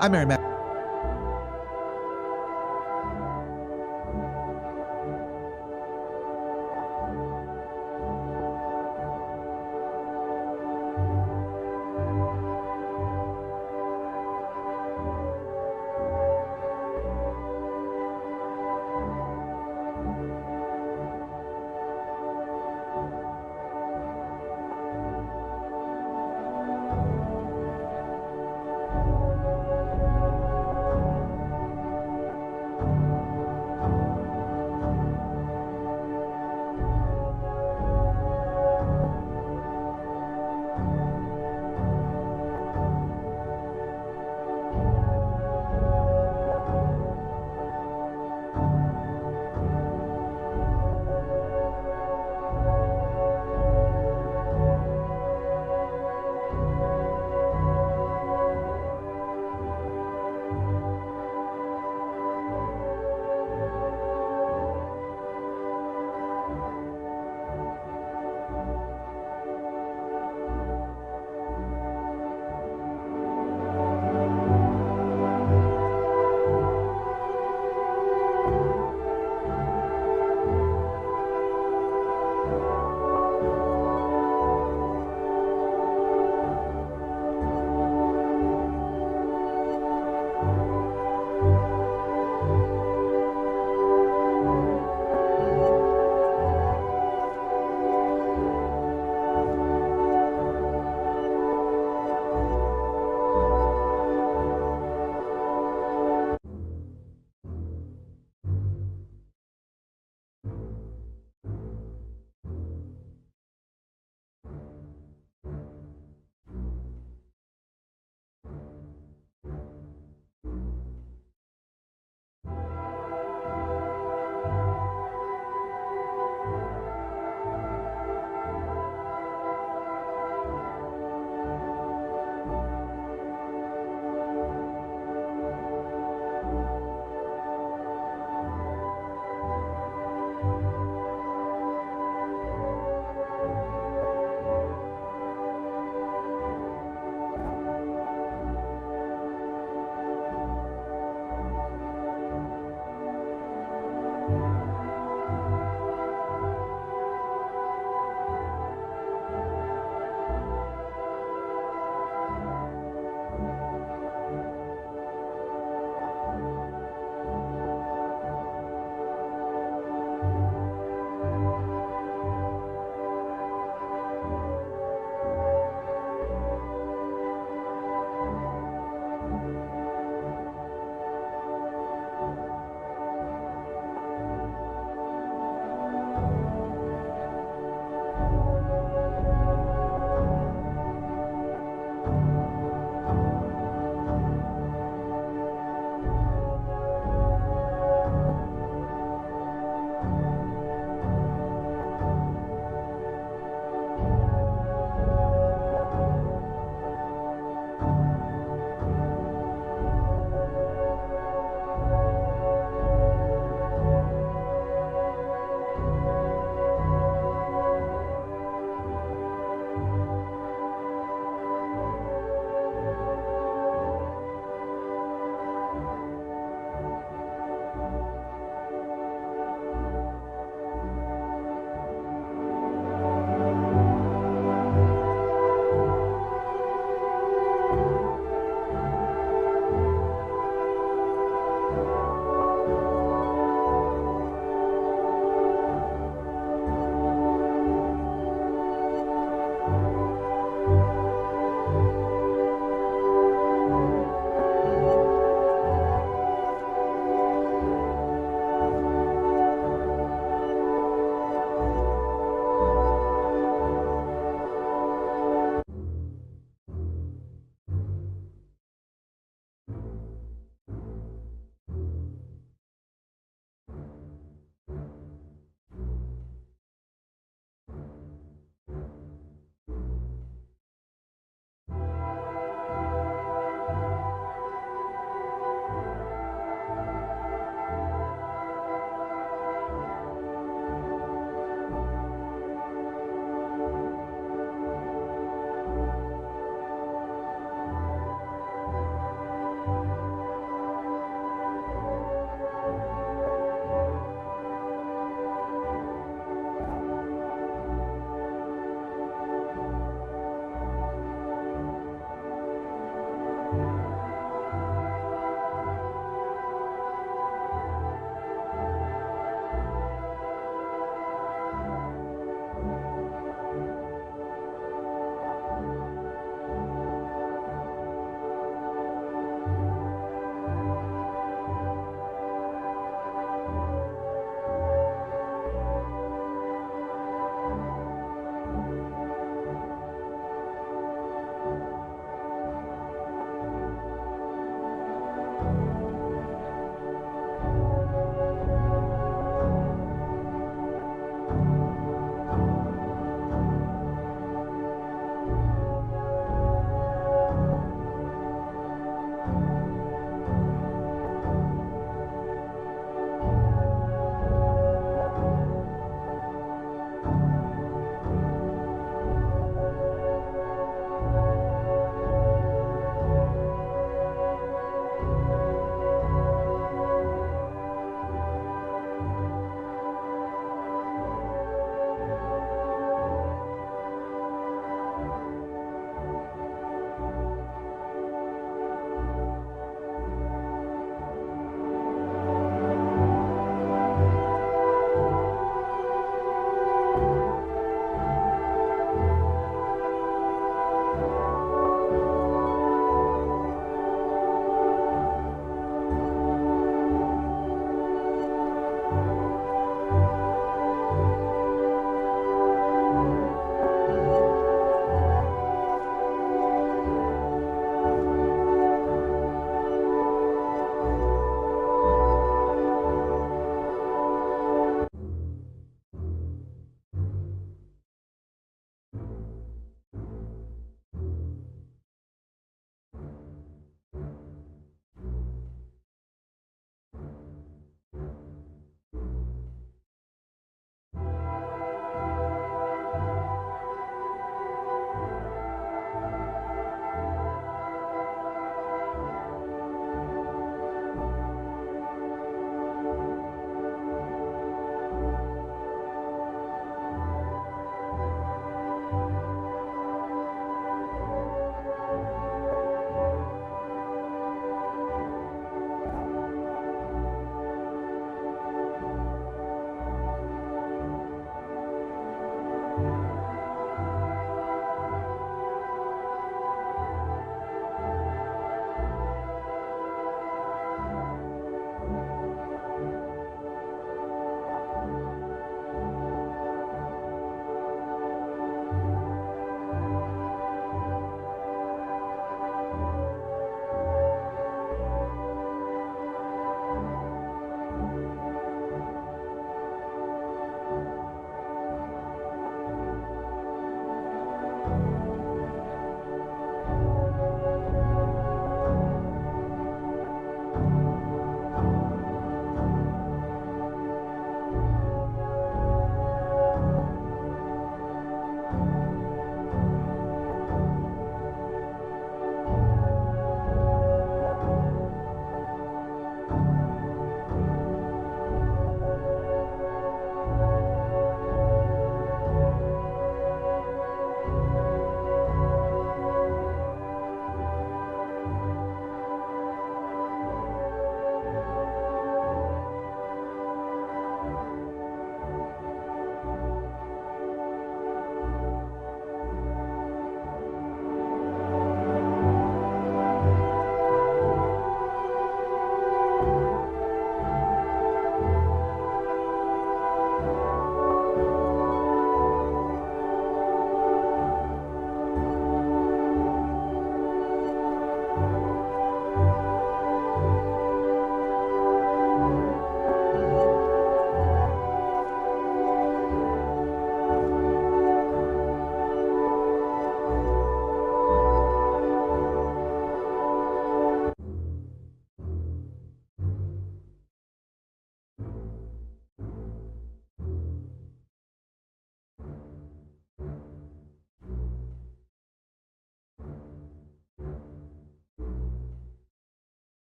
I'm Mary Mac.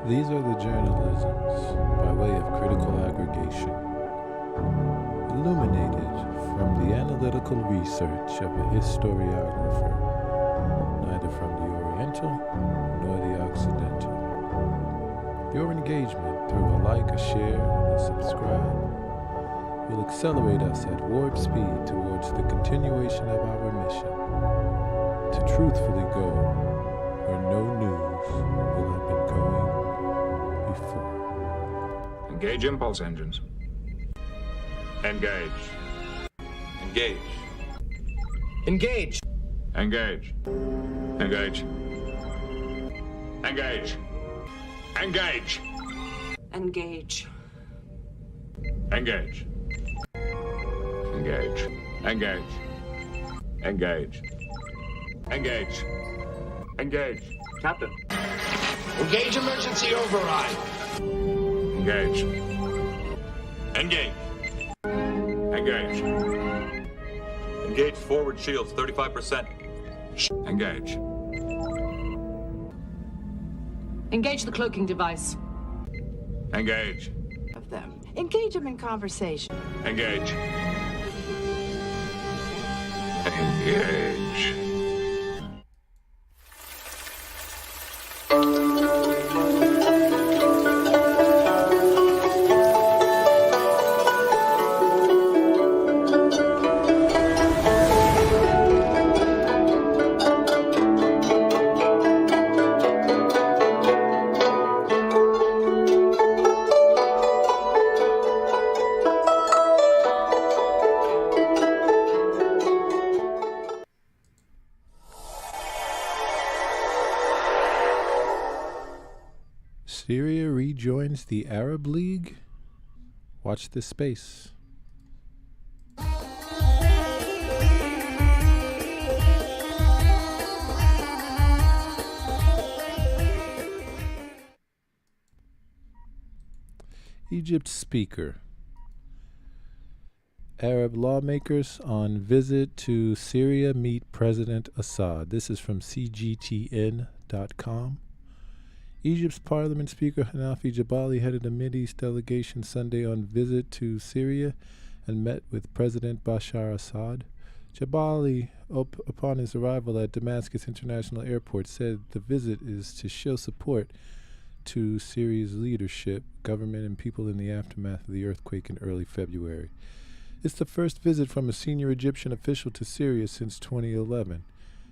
These are the journalisms, by way of critical aggregation, illuminated from the analytical research of a historiographer, neither from the Oriental nor the Occidental. Your engagement through a like, a share, and a subscribe will accelerate us at warp speed towards the continuation of our mission, to truthfully go where no news will have been going before. Engage impulse engines. Engage. Engage. Engage. Engage. Engage. Engage. Engage. Engage. Engage. Engage. Engage. Engage. Engage. Engage. Captain. Engage emergency override. Engage. Engage. Engage. Engage forward shields, 35%. Engage. Engage the cloaking device. Engage. Of them. Engage them in conversation. Engage. Engage. Syria rejoins the Arab League? Watch this space. Egypt's speaker. Arab lawmakers on visit to Syria meet President Assad. This is from CGTN.com. Egypt's Parliament Speaker Hanafi Jabali headed a Mideast delegation Sunday on visit to Syria and met with President Bashar Assad. Jabali, upon his arrival at Damascus International Airport, said the visit is to show support to Syria's leadership, government, and people in the aftermath of the earthquake in early February. It's the first visit from a senior Egyptian official to Syria since 2011.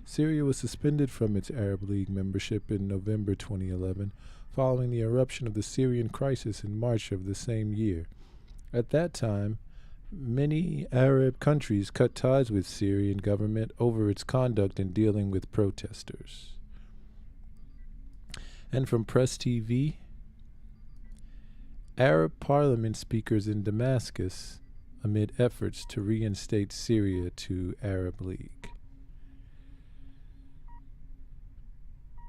Syria was suspended from its Arab League membership in November 2011, following the eruption of the Syrian crisis in March of the same year. At that time, many Arab countries cut ties with Syrian government over its conduct in dealing with protesters. And from Press TV, Arab parliament speakers in Damascus amid efforts to reinstate Syria to Arab League.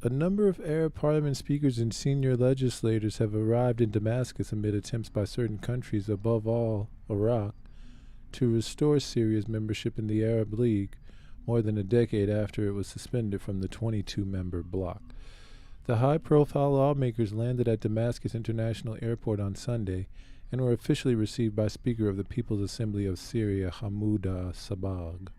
A number of Arab parliament speakers and senior legislators have arrived in Damascus amid attempts by certain countries, above all Iraq, to restore Syria's membership in the Arab League more than a decade after it was suspended from the 22-member bloc. The high-profile lawmakers landed at Damascus International Airport on Sunday and were officially received by Speaker of the People's Assembly of Syria, Hamouda Sabag.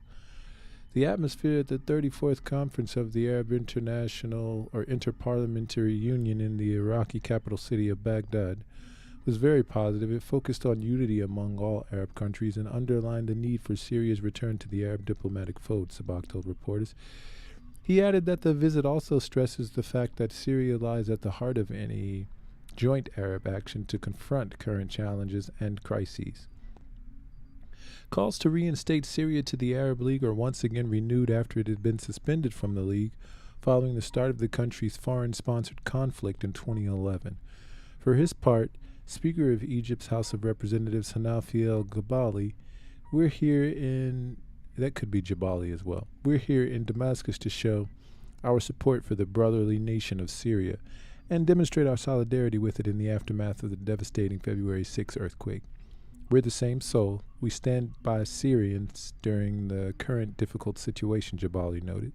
The atmosphere at the 34th Conference of the Arab International or Interparliamentary Union in the Iraqi capital city of Baghdad was very positive. It focused on unity among all Arab countries and underlined the need for Syria's return to the Arab diplomatic fold, Sabag told reporters. He added that the visit also stresses the fact that Syria lies at the heart of any joint Arab action to confront current challenges and crises. Calls to reinstate Syria to the Arab League are once again renewed after it had been suspended from the League following the start of the country's foreign-sponsored conflict in 2011. For his part, Speaker of Egypt's House of Representatives Hanafi el-Jabali, we're here in Damascus to show our support for the brotherly nation of Syria and demonstrate our solidarity with it in the aftermath of the devastating February 6 earthquake. We're the same soul. We stand by Syrians during the current difficult situation, Jabali noted.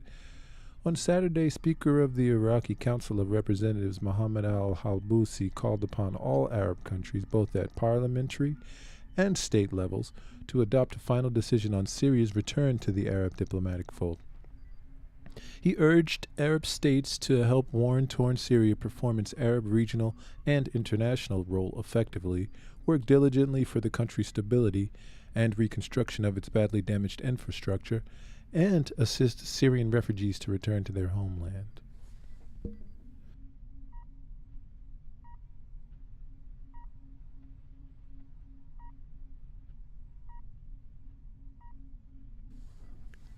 On Saturday, Speaker of the Iraqi Council of Representatives Mohammed al-Halbousi called upon all Arab countries, both at parliamentary and state levels, to adopt a final decision on Syria's return to the Arab diplomatic fold. He urged Arab states to help war-torn Syria perform its Arab regional and international role effectively, work diligently for the country's stability and reconstruction of its badly damaged infrastructure, and assist Syrian refugees to return to their homeland.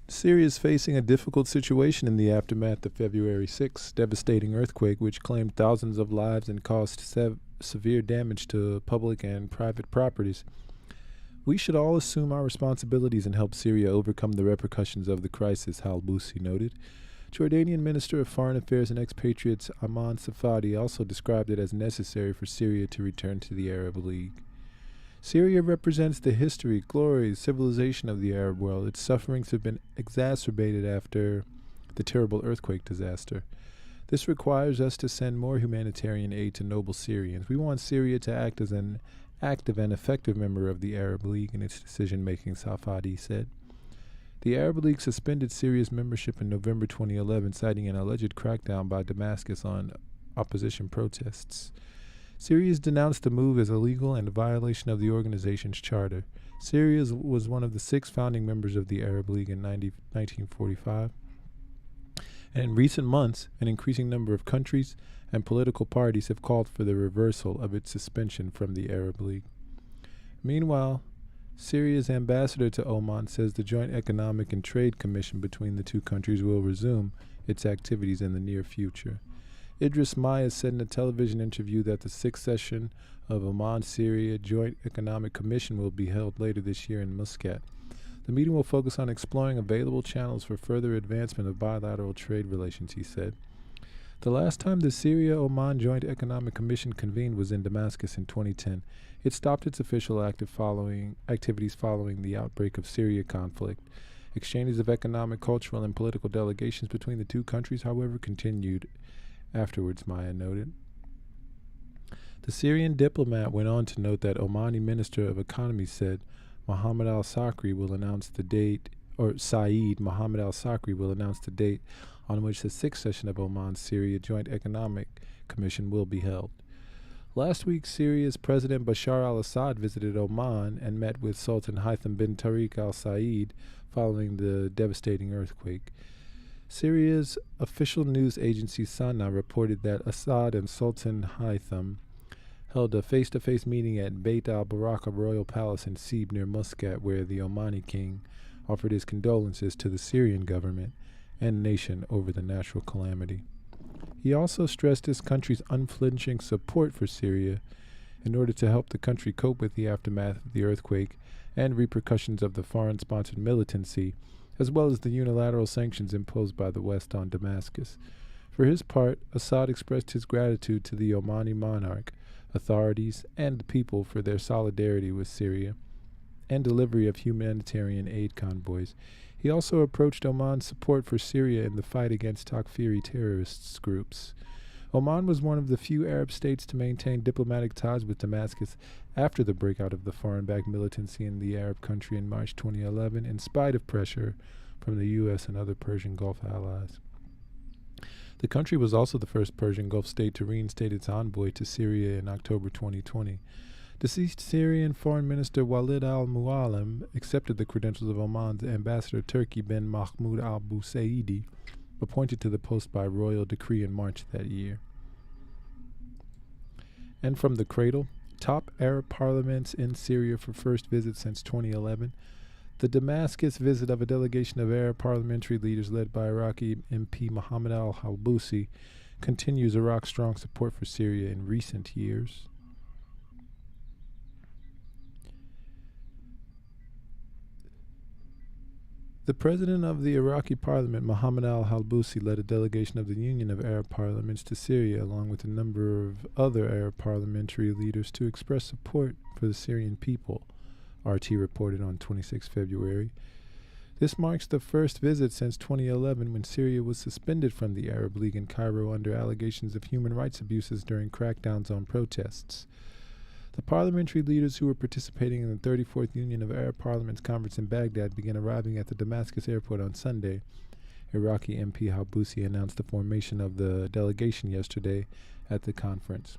Syria is facing a difficult situation in the aftermath of February 6th devastating earthquake, which claimed thousands of lives and caused severe damage to public and private properties. We should all assume our responsibilities and help Syria overcome the repercussions of the crisis, Halbousi noted. Jordanian Minister of Foreign Affairs and Expatriates Aman Safadi also described it as necessary for Syria to return to the Arab League. Syria represents the history, glory, civilization of the Arab world. Its sufferings have been exacerbated after the terrible earthquake disaster. This requires us to send more humanitarian aid to noble Syrians. We want Syria to act as an active and effective member of the Arab League in its decision-making, Safadi said. The Arab League suspended Syria's membership in November 2011, citing an alleged crackdown by Damascus on opposition protests. Syria has denounced the move as illegal and a violation of the organization's charter. Syria was one of the 6 founding members of the Arab League in 1945. And in recent months, an increasing number of countries and political parties have called for the reversal of its suspension from the Arab League. Meanwhile, Syria's ambassador to Oman says the Joint Economic and Trade Commission between the two countries will resume its activities in the near future. Idris Maya said in a television interview that the 6th session of Oman-Syria Joint Economic Commission will be held later this year in Muscat. The meeting will focus on exploring available channels for further advancement of bilateral trade relations, he said. The last time the Syria-Oman Joint Economic Commission convened was in Damascus in 2010. It stopped its official activities following the outbreak of Syria conflict. Exchanges of economic, cultural, and political delegations between the two countries, however, continued afterwards, Maya noted. The Syrian diplomat went on to note that Omani Minister of Economy said Mohammed al-Sakri will announce the date, or Saeed Mohammed al-Sakri will announce the date on which the 6th session of Oman-Syria Joint Economic Commission will be held. Last week, Syria's President Bashar al-Assad visited Oman and met with Sultan Haytham bin Tariq al-Said following the devastating earthquake. Syria's official news agency Sana reported that Assad and Sultan Haytham held a face-to-face meeting at Beit al-Baraka Royal Palace in Sib near Muscat, where the Omani king offered his condolences to the Syrian government and nation over the natural calamity. He also stressed his country's unflinching support for Syria in order to help the country cope with the aftermath of the earthquake and repercussions of the foreign-sponsored militancy, as well as the unilateral sanctions imposed by the West on Damascus. For his part, Assad expressed his gratitude to the Omani monarch, authorities, and the people for their solidarity with Syria and delivery of humanitarian aid convoys. He also approached Oman's support for Syria in the fight against Takfiri terrorist groups. Oman was one of the few Arab states to maintain diplomatic ties with Damascus after the breakout of the foreign-backed militancy in the Arab country in March 2011, in spite of pressure from the U.S. and other Persian Gulf allies. The country was also the first Persian Gulf state to reinstate its envoy to Syria in October 2020. Deceased Syrian Foreign Minister Walid al-Muallim accepted the credentials of Oman's ambassador Turki bin Mahmoud al-Busaidi, appointed to the post by royal decree in March that year. And from the cradle, top Arab parliaments in Syria for first visit since 2011. The Damascus visit of a delegation of Arab parliamentary leaders led by Iraqi MP Mohammed al-Halbousi continues Iraq's strong support for Syria in recent years. The president of the Iraqi parliament, Mohammed al-Halbousi, led a delegation of the Union of Arab Parliaments to Syria, along with a number of other Arab parliamentary leaders, to express support for the Syrian people, RT reported on 26 February. This marks the first visit since 2011 when Syria was suspended from the Arab League in Cairo under allegations of human rights abuses during crackdowns on protests. The parliamentary leaders who were participating in the 34th Union of Arab Parliaments conference in Baghdad began arriving at the Damascus airport on Sunday. Iraqi MP Halbusi announced the formation of the delegation yesterday at the conference.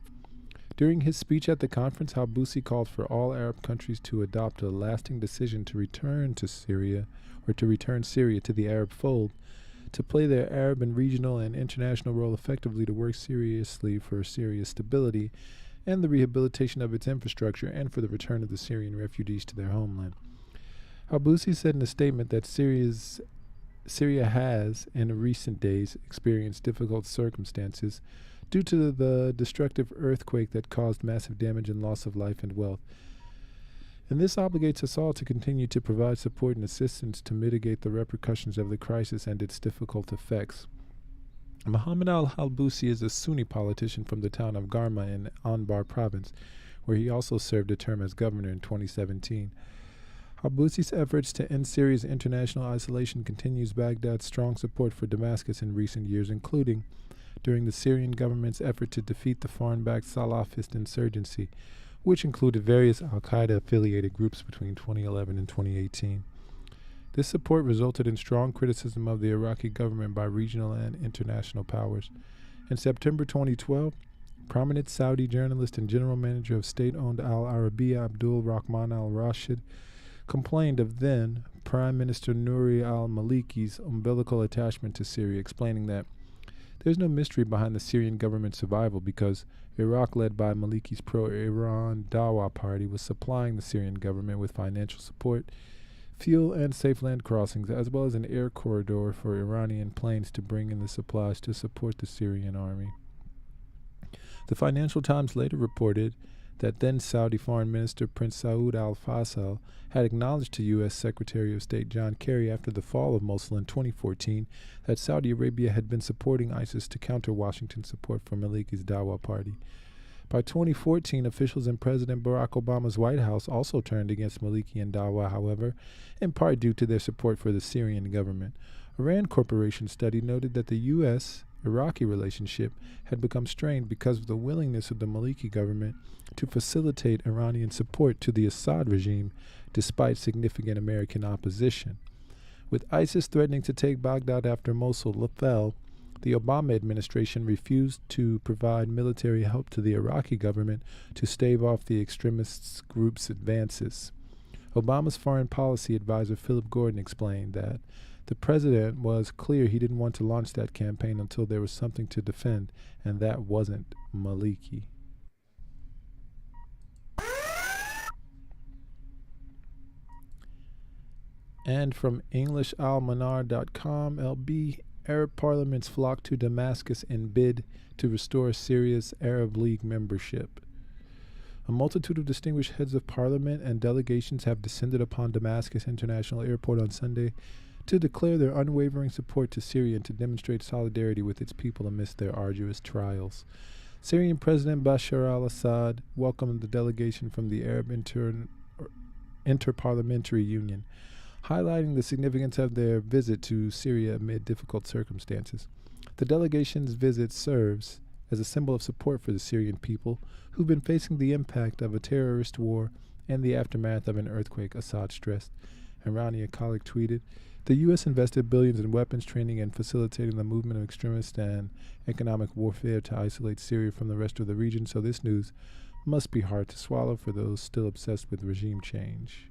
During his speech at the conference, Halbusi called for all Arab countries to adopt a lasting decision to return Syria to the Arab fold, to play their Arab and regional and international role effectively to work seriously for Syria's stability and the rehabilitation of its infrastructure and for the return of the Syrian refugees to their homeland. Halbusi said in a statement that Syria has, in recent days, experienced difficult circumstances due to the destructive earthquake that caused massive damage and loss of life and wealth. And this obligates us all to continue to provide support and assistance to mitigate the repercussions of the crisis and its difficult effects. Mohammed al-Halbusi is a Sunni politician from the town of Garma in Anbar province, where he also served a term as governor in 2017. Halbusi's efforts to end Syria's international isolation continues Baghdad's strong support for Damascus in recent years, including during the Syrian government's effort to defeat the foreign-backed Salafist insurgency, which included various al-Qaeda-affiliated groups between 2011 and 2018. This support resulted in strong criticism of the Iraqi government by regional and international powers. In September 2012, prominent Saudi journalist and general manager of state-owned Al Arabiya Abdul Rahman al-Rashid complained of then Prime Minister Nouri al-Maliki's umbilical attachment to Syria, explaining that there's no mystery behind the Syrian government's survival because Iraq, led by Maliki's pro-Iran Dawa party, was supplying the Syrian government with financial support, fuel, and safe land crossings, as well as an air corridor for Iranian planes to bring in the supplies to support the Syrian army. The Financial Times later reported that then Saudi Foreign Minister Prince Saud al-Faisal had acknowledged to U.S. Secretary of State John Kerry after the fall of Mosul in 2014 that Saudi Arabia had been supporting ISIS to counter Washington's support for Maliki's Dawa party. By 2014, officials in President Barack Obama's White House also turned against Maliki and Dawa, however, in part due to their support for the Syrian government. A Rand Corporation study noted that the U.S.-Iraqi relationship had become strained because of the willingness of the Maliki government to facilitate Iranian support to the Assad regime despite significant American opposition. With ISIS threatening to take Baghdad after Mosul fell, the Obama administration refused to provide military help to the Iraqi government to stave off the extremist group's advances. Obama's foreign policy advisor Philip Gordon explained that the president was clear he didn't want to launch that campaign until there was something to defend, and that wasn't Maliki. And from EnglishAlmanar.com, LB, Arab parliaments flock to Damascus in bid to restore Syria's Arab League membership. A multitude of distinguished heads of parliament and delegations have descended upon Damascus International Airport on Sunday to declare their unwavering support to Syria and to demonstrate solidarity with its people amidst their arduous trials. Syrian President Bashar al-Assad welcomed the delegation from the Arab Interparliamentary Union, highlighting the significance of their visit to Syria amid difficult circumstances. The delegation's visit serves as a symbol of support for the Syrian people who've been facing the impact of a terrorist war and the aftermath of an earthquake, Assad stressed. Iranian colleague tweeted, "The U.S. invested billions in weapons training and facilitating the movement of extremists and economic warfare to isolate Syria from the rest of the region, so this news must be hard to swallow for those still obsessed with regime change."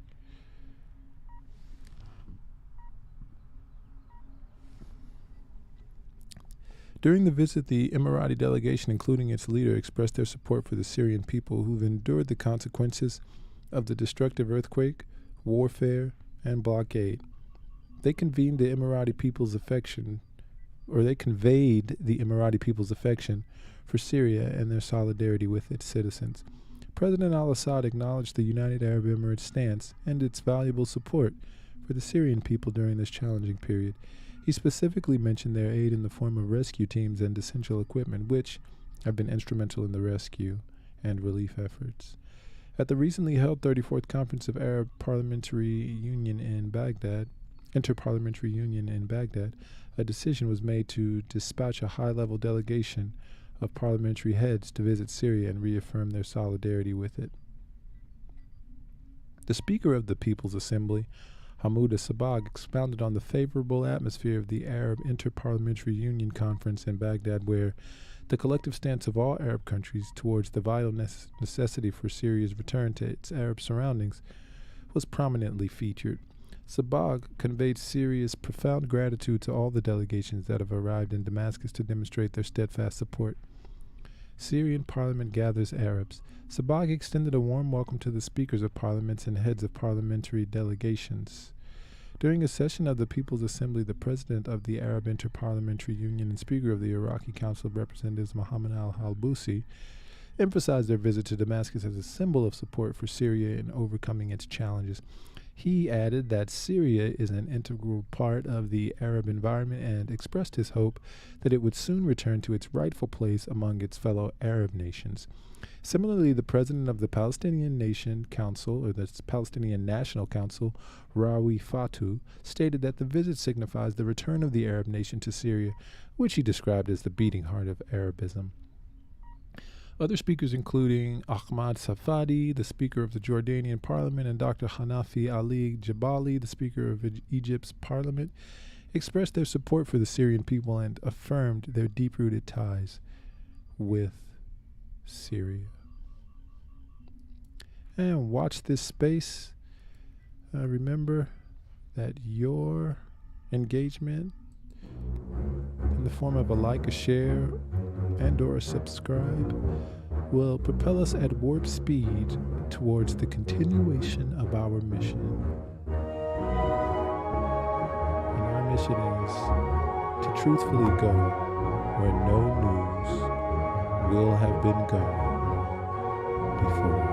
During the visit, the Emirati delegation, including its leader, expressed their support for the Syrian people who've endured the consequences of the destructive earthquake, warfare, and blockade. They convened the Emirati people's affection, or they conveyed the Emirati people's affection for Syria and their solidarity with its citizens. President al-Assad acknowledged the United Arab Emirates' stance and its valuable support for the Syrian people during this challenging period. He specifically mentioned their aid in the form of rescue teams and essential equipment, which have been instrumental in the rescue and relief efforts. At the recently held 34th Conference of Arab Parliamentary Union in Baghdad, Interparliamentary Union in Baghdad, a decision was made to dispatch a high-level delegation of parliamentary heads to visit Syria and reaffirm their solidarity with it. The Speaker of the People's Assembly, Hamoud Sabag, expounded on the favorable atmosphere of the Arab Interparliamentary Union Conference in Baghdad, where the collective stance of all Arab countries towards the vital necessity for Syria's return to its Arab surroundings was prominently featured. Sabag conveyed Syria's profound gratitude to all the delegations that have arrived in Damascus to demonstrate their steadfast support. Syrian parliament gathers Arabs. Sabag extended a warm welcome to the speakers of parliaments and heads of parliamentary delegations. During a session of the People's Assembly, the president of the Arab Interparliamentary Union and speaker of the Iraqi Council of Representatives, Mohammed al-Halbusi, emphasized their visit to Damascus as a symbol of support for Syria in overcoming its challenges. He added that Syria is an integral part of the Arab environment and expressed his hope that it would soon return to its rightful place among its fellow Arab nations. Similarly, the president of the Palestinian Nation Council, or the Palestinian National Council, Rawi Fatu, stated that the visit signifies the return of the Arab nation to Syria, which he described as the beating heart of Arabism. Other speakers, including Ahmad Safadi, the Speaker of the Jordanian Parliament, and Dr. Hanafi Ali Jabali, the Speaker of Egypt's Parliament, expressed their support for the Syrian people and affirmed their deep-rooted ties with Syria. And watch this space. Remember that your engagement in the form of a like, a share, and or a subscribe will propel us at warp speed towards the continuation of our mission. And our mission is to truthfully go where no news will have been gone before.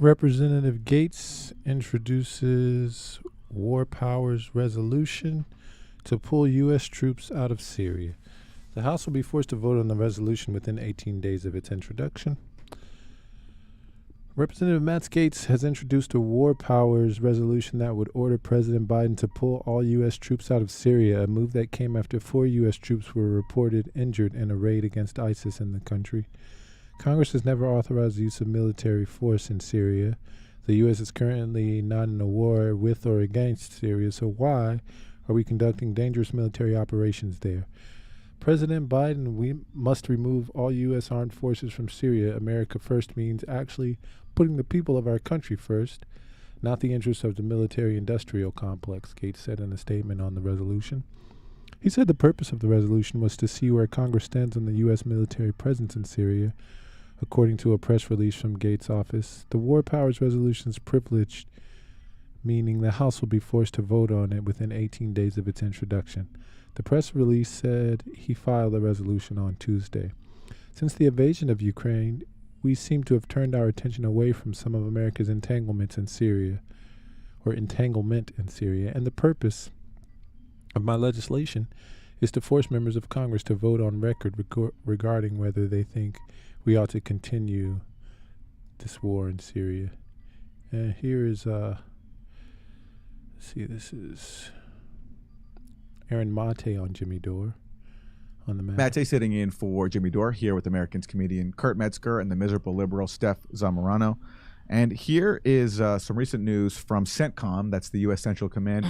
Representative Gates introduces War Powers Resolution to pull U.S. troops out of Syria. The House will be forced to vote on the resolution within 18 days of its introduction. Representative Matt Gaetz has introduced a War Powers Resolution that would order President Biden to pull all U.S. troops out of Syria, a move that came after 4 U.S. troops were reported injured in a raid against ISIS in the country. Congress has never authorized the use of military force in Syria. The U.S. is currently not in a war with or against Syria, so why are we conducting dangerous military operations there? President Biden, we must remove all U.S. armed forces from Syria. America first means actually putting the people of our country first, not the interests of the military-industrial complex, Gates said in a statement on the resolution. He said the purpose of the resolution was to see where Congress stands on the U.S. military presence in Syria. According to a press release from Gates' office, the War Powers Resolution is privileged, meaning the House will be forced to vote on it within 18 days of its introduction. The press release said he filed the resolution on Tuesday. Since the invasion of Ukraine, we seem to have turned our attention away from some of America's entanglement in Syria, and the purpose of my legislation is to force members of Congress to vote on record regarding whether they think we ought to continue this war in Syria. And here is, this is Aaron Mate on Jimmy Dore on the map. Mate sitting in for Jimmy Dore here with Americans comedian Kurt Metzger and the miserable liberal Steph Zamorano. And here is some recent news from CENTCOM, that's the U.S. Central Command.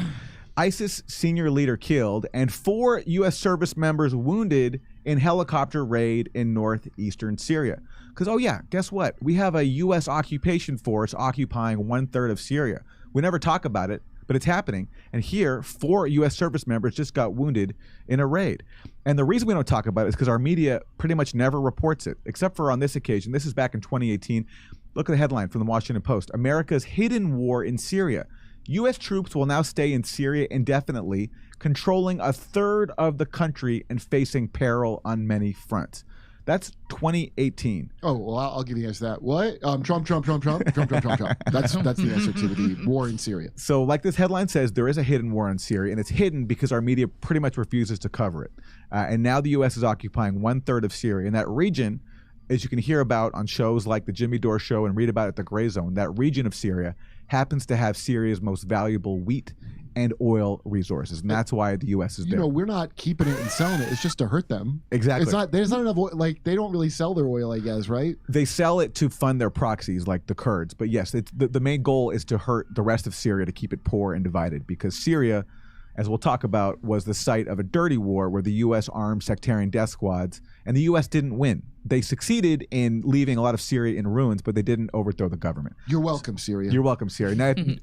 ISIS senior leader killed and 4 U.S. service members wounded in helicopter raid in northeastern Syria. Because, oh yeah, guess what? We have a U.S. occupation force occupying 1/3 of Syria. We never talk about it, but it's happening. And here, 4 U.S. service members just got wounded in a raid. And the reason we don't talk about it is because our media pretty much never reports it, except for on this occasion. This is back in 2018. Look at the headline from the Washington Post. America's hidden war in Syria. U.S. troops will now stay in Syria indefinitely, controlling 1/3 of the country and facing peril on many fronts. That's 2018. Oh, well, I'll give you guys that. What? Trump. That's the answer to the war in Syria. So like this headline says, there is a hidden war in Syria, and it's hidden because our media pretty much refuses to cover it. And now the U.S. is occupying 1/3 of Syria. And that region, as you can hear about on shows like the Jimmy Dore Show and read about at the Gray Zone, that region of Syria happens to have Syria's most valuable wheat and oil resources, and that's why the U.S. is there. You know, we're not keeping it and selling it. It's just to hurt them. Exactly. It's not. There's not enough oil. Like, they don't really sell their oil, I guess, right? They sell it to fund their proxies, like the Kurds. But yes, the main goal is to hurt the rest of Syria, to keep it poor and divided, because Syria, as we'll talk about, was the site of a dirty war where the U.S. armed sectarian death squads, and the U.S. didn't win. They succeeded in leaving a lot of Syria in ruins, but they didn't overthrow the government. You're welcome, Syria. You're welcome, Syria.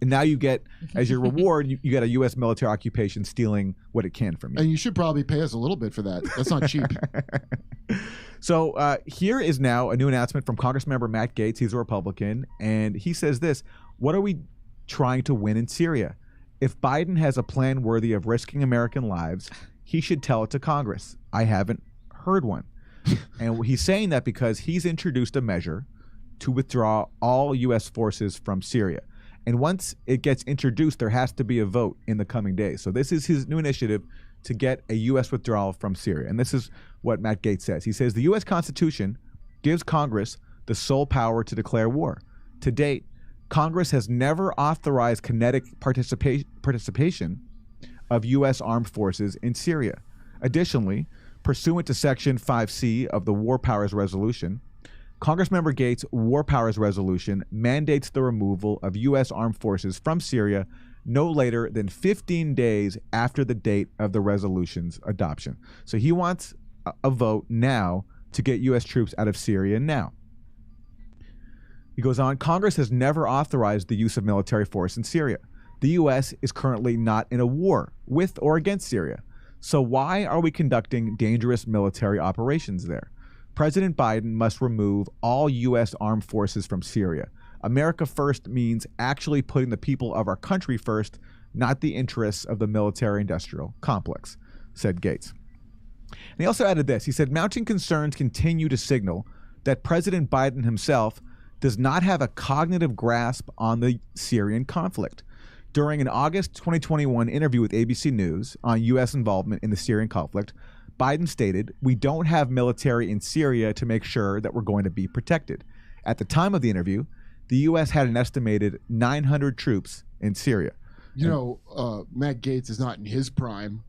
Now you get, as your reward, you get a U.S. military occupation stealing what it can from you. And you should probably pay us a little bit for that. That's not cheap. So here is now a new announcement from Congressmember Matt Gaetz. He's a Republican, and he says this: what are we trying to win in Syria? If Biden has a plan worthy of risking American lives, he should tell it to Congress. I haven't heard one. And he's saying that because he's introduced a measure to withdraw all U.S. forces from Syria. And once it gets introduced, there has to be a vote in the coming days. So this is his new initiative to get a U.S. withdrawal from Syria. And this is what Matt Gaetz says. He says the U.S. Constitution gives Congress the sole power to declare war. To date, Congress has never authorized kinetic participation of U.S. armed forces in Syria. Additionally, pursuant to Section 5C of the War Powers Resolution, Congressmember Gaetz' War Powers Resolution mandates the removal of U.S. armed forces from Syria no later than 15 days after the date of the resolution's adoption. So he wants a vote now to get U.S. troops out of Syria now. He goes on, Congress has never authorized the use of military force in Syria. The U.S. is currently not in a war with or against Syria. So why are we conducting dangerous military operations there? President Biden must remove all U.S. armed forces from Syria. America first means actually putting the people of our country first, not the interests of the military-industrial complex, said Gaetz. And he also added this. He said, mounting concerns continue to signal that President Biden himself does not have a cognitive grasp on the Syrian conflict. During an August 2021 interview with ABC News on U.S. involvement in the Syrian conflict, Biden stated, "We don't have military in Syria to make sure that we're going to be protected." At the time of the interview, the U.S. had an estimated 900 troops in Syria. You know, Matt Gaetz is not in his prime.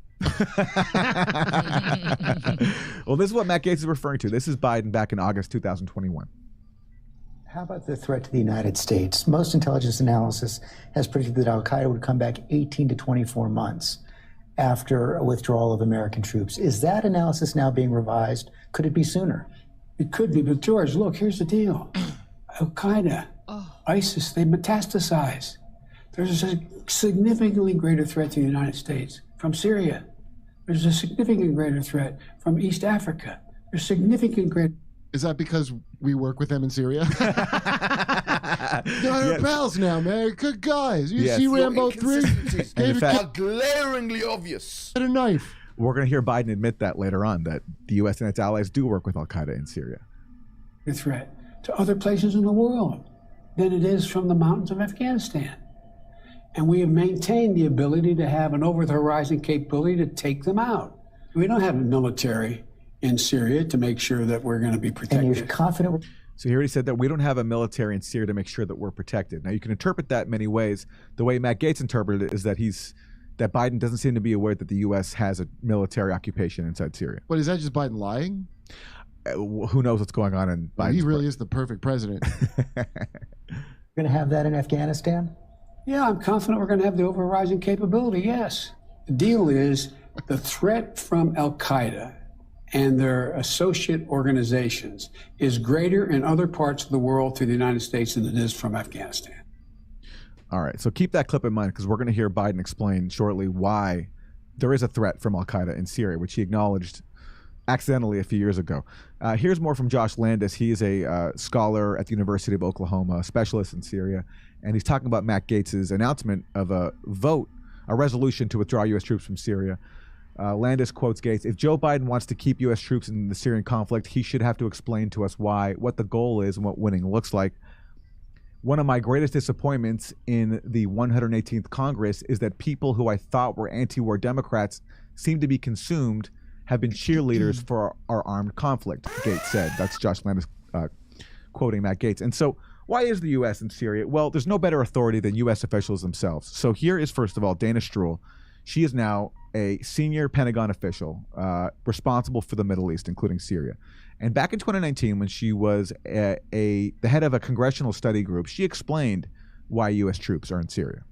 Well, this is what Matt Gaetz is referring to. This is Biden back in August 2021. How about the threat to the United States? Most intelligence analysis has predicted that al-Qaeda would come back 18 to 24 months after a withdrawal of American troops. Is that analysis now being revised? Could it be sooner? It could be, but George, look, here's the deal. Al-Qaeda, ISIS, they metastasize. There's a significantly greater threat to the United States from Syria. There's a significant greater threat from East Africa. There's significant greater... Is that because we work with them in Syria? They're our pals now, man. Good guys. You see Rambo 3? Are glaringly obvious. Get a knife. We're going to hear Biden admit that later on, that the U.S. and its allies do work with al-Qaeda in Syria. ...a threat to other places in the world than it is from the mountains of Afghanistan. And we have maintained the ability to have an over-the-horizon capability to take them out. We don't have a military in Syria to make sure that we're going to be protected. And you're confident? So he already said that we don't have a military in Syria to make sure that we're protected. Now, you can interpret that many ways. The way Matt Gaetz interpreted it is that that Biden doesn't seem to be aware that the U.S. has a military occupation inside Syria. But is that just Biden lying? Who knows what's going on in Biden's He really is the perfect president. We're going to have that in Afghanistan? Yeah, I'm confident we're going to have the over-horizon capability, yes. The deal is the threat from al-Qaeda and their associate organizations is greater in other parts of the world to the United States than it is from Afghanistan. All right, so keep that clip in mind, because we're going to hear Biden explain shortly why there is a threat from al-Qaeda in Syria, which he acknowledged accidentally a few years ago. Here's more from Josh Landis. He is a scholar at the University of Oklahoma, a specialist in Syria, and he's talking about Matt Gaetz's announcement of a resolution to withdraw U.S. troops from Syria. Landis quotes Gaetz, "If Joe Biden wants to keep U.S. troops in the Syrian conflict, he should have to explain to us what the goal is and what winning looks like. One of my greatest disappointments in the 118th Congress is that people who I thought were anti-war Democrats seem to be consumed, have been cheerleaders for our armed conflict," Gaetz said. That's Josh Landis quoting Matt Gaetz. And so why is the U.S. in Syria? Well, there's no better authority than U.S. officials themselves. So here is, first of all, Dana Stroul. She is now a senior Pentagon official responsible for the Middle East, including Syria. And back in 2019, when she was the head of a congressional study group, she explained why U.S. troops are in Syria.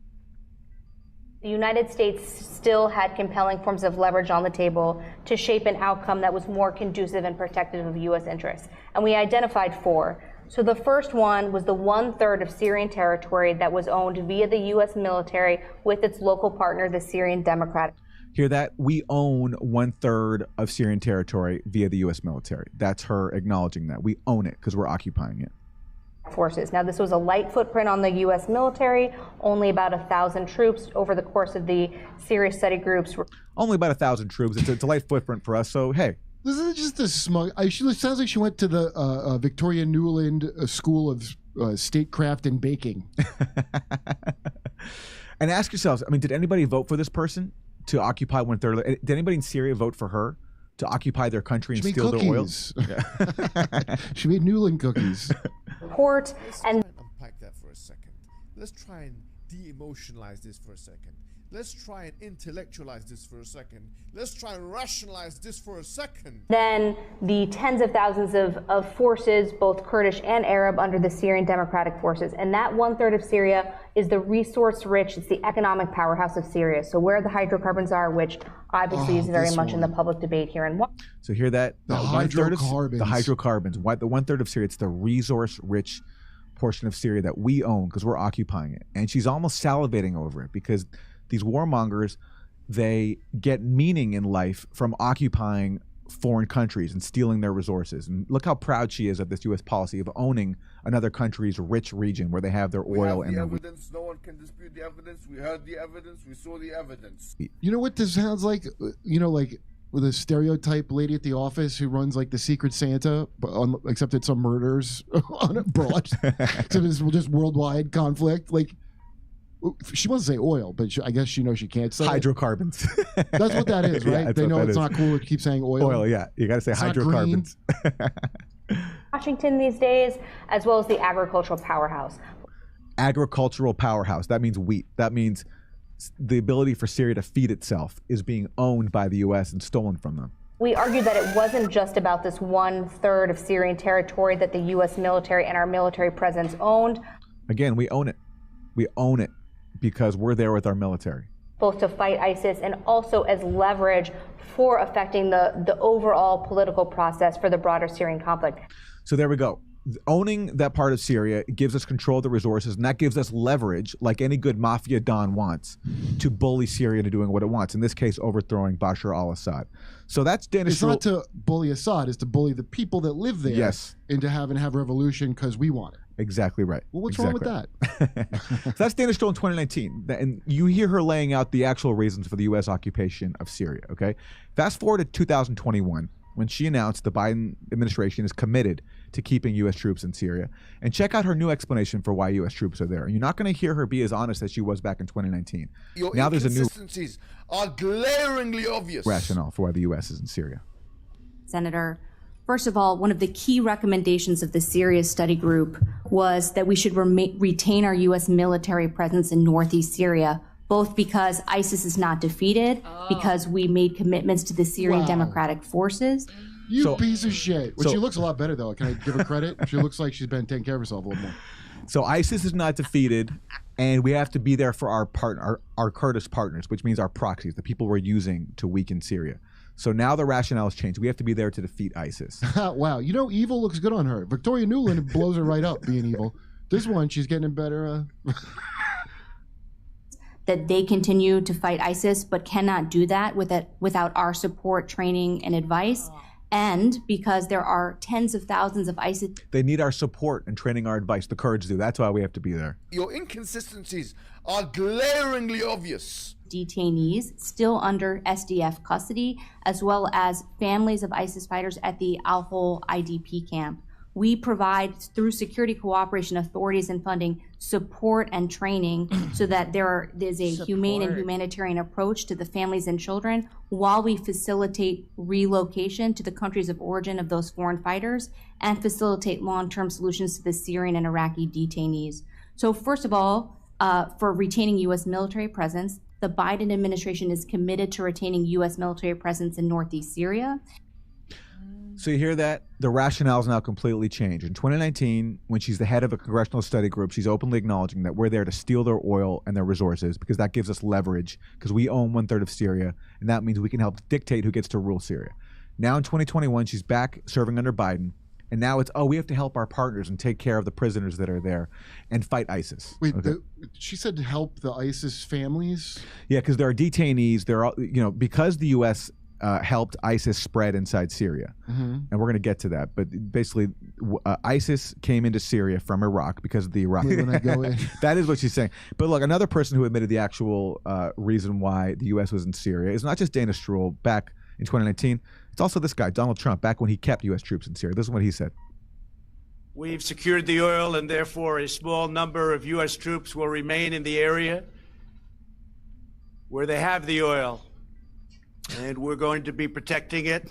The United States still had compelling forms of leverage on the table to shape an outcome that was more conducive and protective of U.S. interests. And we identified 4. So the first one was the 1/3 of Syrian territory that was owned via the U.S. military with its local partner, the Syrian Democratic. Hear that? We own 1/3 of Syrian territory via the U.S. military. That's her acknowledging that. We own it because we're occupying it. Forces. Now, this was a light footprint on the U.S. military, only about 1,000 troops over the course of the Syria study groups. Only about 1,000 troops. It's a light footprint for us, so hey. This is just a smug. She sounds like she went to the Victoria Newland School of Statecraft and Baking. And ask yourselves, I mean, did anybody vote for this person to occupy 1/3? Did anybody in Syria vote for her to occupy their country and steal their oil? Yeah. She made Newland cookies. Report and unpack that for a second. Let's try and de-emotionalize this for a second. Let's try and intellectualize this for a second. Let's try and rationalize this for a second. Then the tens of thousands of forces, both Kurdish and Arab, under the Syrian Democratic Forces. And that 1/3 of Syria is the resource-rich, it's the economic powerhouse of Syria. So where the hydrocarbons are, which obviously is very much in the public debate here. And so hear that? The hydrocarbons. The hydrocarbons. The 1/3 of Syria, it's the resource-rich portion of Syria that we own because we're occupying it. And she's almost salivating over it because these warmongers, they get meaning in life from occupying foreign countries and stealing their resources. And look how proud she is of this U.S. policy of owning another country's rich region where they have their oil and the evidence. No one can dispute the evidence. We heard the evidence. We saw the evidence. You know what this sounds like? You know, like with a stereotype lady at the office who runs like the Secret Santa, except it's some murders on abroad. Except it's just worldwide conflict. Like, she wants to say oil, but I guess she knows she can't say hydrocarbons. That's what that is, right? Yeah, they know it's not cool to keep saying oil. Oil, yeah. You got to say It's hydrocarbons. Washington these days, as well as the agricultural powerhouse. Agricultural powerhouse. That means wheat. That means the ability for Syria to feed itself is being owned by the U.S. and stolen from them. We argued that it wasn't just about this 1/3 of Syrian territory that the U.S. military and our military presence owned. Again, we own it. We own it because we're there with our military. Both to fight ISIS and also as leverage for affecting the overall political process for the broader Syrian conflict. So there we go. Owning that part of Syria gives us control of the resources, and that gives us leverage, like any good mafia don wants, to bully Syria into doing what it wants. In this case, overthrowing Bashar al-Assad. So that's Danish. It's not to bully Assad, it's to bully the people that live there into having to have revolution because we want it. Exactly right. Well, what's wrong with that? So that's Dana Stroll in 2019. And you hear her laying out the actual reasons for the U.S. occupation of Syria, okay? Fast forward to 2021, when she announced the Biden administration is committed to keeping U.S. troops in Syria. And check out her new explanation for why U.S. troops are there. You're not going to hear her be as honest as she was back in 2019. Your now there's a new inconsistencies are glaringly obvious. rationale for why the U.S. is in Syria. Senator, first of all, one of the key recommendations of the Syria study group was that we should retain our U.S. military presence in northeast Syria, both because ISIS is not defeated, because we made commitments to the Syrian Democratic Forces. You piece of shit. Well, she looks a lot better, though. Can I give her credit? She looks like she's been taking care of herself a little more. So ISIS is not defeated, and we have to be there for our Kurdish partners, which means our proxies, the people we're using to weaken Syria. So now the rationale has changed. We have to be there to defeat ISIS. Wow. You know, evil looks good on her. Victoria Nuland blows her right up being evil. This one, she's getting better. That they continue to fight ISIS, but cannot do that without our support, training, and advice. And because there are tens of thousands of ISIS... They need our support and training, our advice. The Kurds do. That's why we have to be there. Your inconsistencies are glaringly obvious. Detainees still under SDF custody, as well as families of ISIS fighters at the Al-Hol IDP camp. We provide, through security cooperation authorities and funding, support and training so that there's a humane and humanitarian approach to the families and children while we facilitate relocation to the countries of origin of those foreign fighters and facilitate long-term solutions to the Syrian and Iraqi detainees. So first of all, for retaining U.S. military presence, the Biden administration is committed to retaining U.S. military presence in northeast Syria. So you hear that? The rationale is now completely changed. In 2019, when she's the head of a congressional study group, she's openly acknowledging that we're there to steal their oil and their resources because that gives us leverage because we own 1/3 of Syria, and that means we can help dictate who gets to rule Syria. Now in 2021, she's back serving under Biden, and now it's, we have to help our partners and take care of the prisoners that are there and fight ISIS. Wait, okay? She said to help the ISIS families? Yeah, because there are detainees. There are, because the U.S. Helped ISIS spread inside Syria. And we're going to get to that. But basically, ISIS came into Syria from Iraq because of the Iraq. That is what she's saying. But look, another person who admitted the actual reason why the U.S. was in Syria is not just Dana Stroll back in 2019. It's also this guy, Donald Trump, back when he kept U.S. troops in Syria. This is what he said. We've secured the oil, and therefore a small number of U.S. troops will remain in the area where they have the oil. And we're going to be protecting it,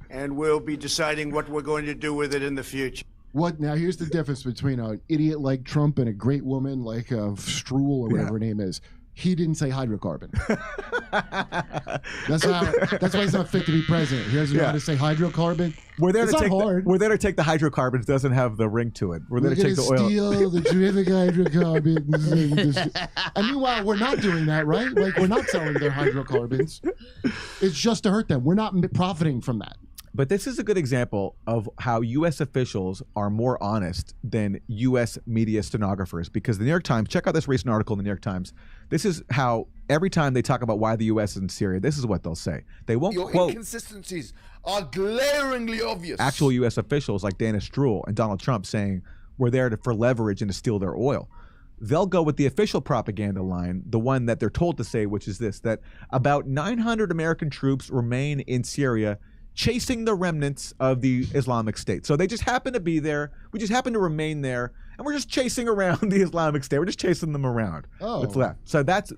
and we'll be deciding what we're going to do with it in the future. What now? Here's the difference between an idiot like Trump and a great woman like Stroll or whatever her name is. He didn't say hydrocarbon. That's why he's not fit to be president. He doesn't know how to say hydrocarbon. We're there it's to not take hard. We're there to take the hydrocarbons. Doesn't have the ring to it. We're there to take the oil. Steal the terrific hydrocarbons. And meanwhile, we're not doing that, right? Like, we're not selling their hydrocarbons. It's just to hurt them. We're not profiting from that. But this is a good example of how U.S. officials are more honest than U.S. media stenographers. Because the New York Times, check out this recent article in the New York Times. This is how every time they talk about why the U.S. is in Syria, this is what they'll say. They won't Your quote inconsistencies are glaringly obvious. actual U.S. officials like Dana Stroll and Donald Trump saying we're there for leverage and to steal their oil. they'll go with the official propaganda line, the one that they're told to say, which is this, that about 900 American troops remain in Syria chasing the remnants of the Islamic State. So they just happen to be there. We just happen to remain there, and we're just chasing around the Islamic State. We're just chasing them around. Oh. What's left. So that's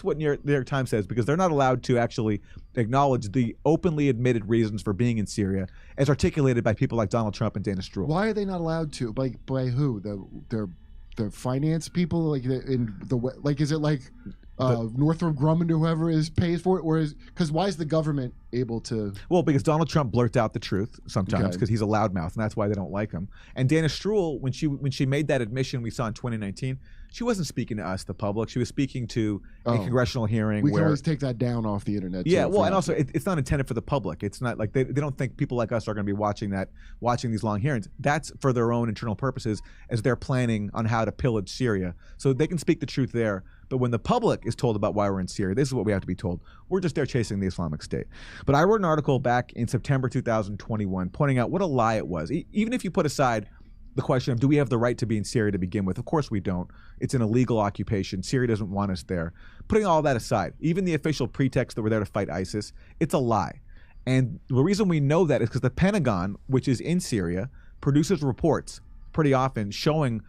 what New York Times says, because they're not allowed to actually acknowledge the openly admitted reasons for being in Syria as articulated by people like Donald Trump and Dana Stroul. Why are they not allowed to? By who? The finance people? Like is it like Northrop Grumman or whoever pays for it, or is because why is the government able to? Well, because Donald Trump blurts out the truth sometimes because he's a loudmouth, and that's why they don't like him. And Dana Stroul, when she made that admission we saw in 2019, she wasn't speaking to us, the public. She was speaking to a congressional hearing. We can always take that down off the internet. Yeah, well, and also it's not intended for the public. It's not like they don't think people like us are going to be watching these long hearings. That's for their own internal purposes as they're planning on how to pillage Syria. So they can speak the truth there. But when the public is told about why we're in Syria, this is what we have to be told. We're just there chasing the Islamic State. But I wrote an article back in September 2021 pointing out what a lie it was. Even if you put aside the question of do we have the right to be in Syria to begin with? Of course we don't. It's an illegal occupation. Syria doesn't want us there. Putting all that aside, even the official pretext that we're there to fight ISIS, it's a lie. And the reason we know that is because the Pentagon, which is in Syria, produces reports pretty often showing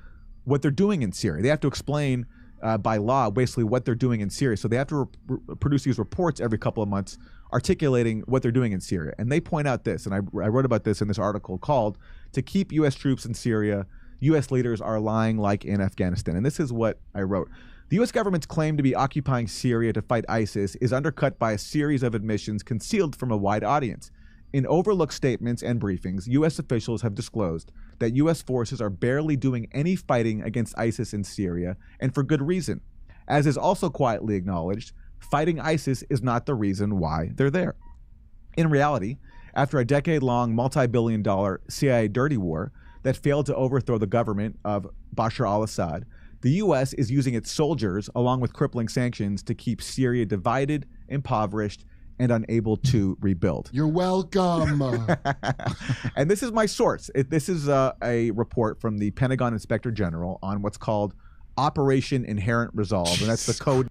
what they're doing in Syria. They have to explain by law basically what they're doing in Syria. So they have to produce these reports every couple of months articulating what they're doing in Syria. And they point out this, and I wrote about this in this article called "To Keep U.S. Troops in Syria, U.S. Leaders Are Lying Like in Afghanistan." And this is what I wrote. The U.S. government's claim to be occupying Syria to fight ISIS is undercut by a series of admissions concealed from a wide audience. In overlooked statements and briefings, U.S. officials have disclosed that U.S. forces are barely doing any fighting against ISIS in Syria, and for good reason. As is also quietly acknowledged, fighting ISIS is not the reason why they're there. In reality, after a decade-long, multi-billion-dollar CIA dirty war that failed to overthrow the government of Bashar al-Assad, the U.S. is using its soldiers, along with crippling sanctions, to keep Syria divided, impoverished, and unable to rebuild. You're welcome. And this is my source. This is a report from the Pentagon Inspector General on what's called Operation Inherent Resolve, and that's the code.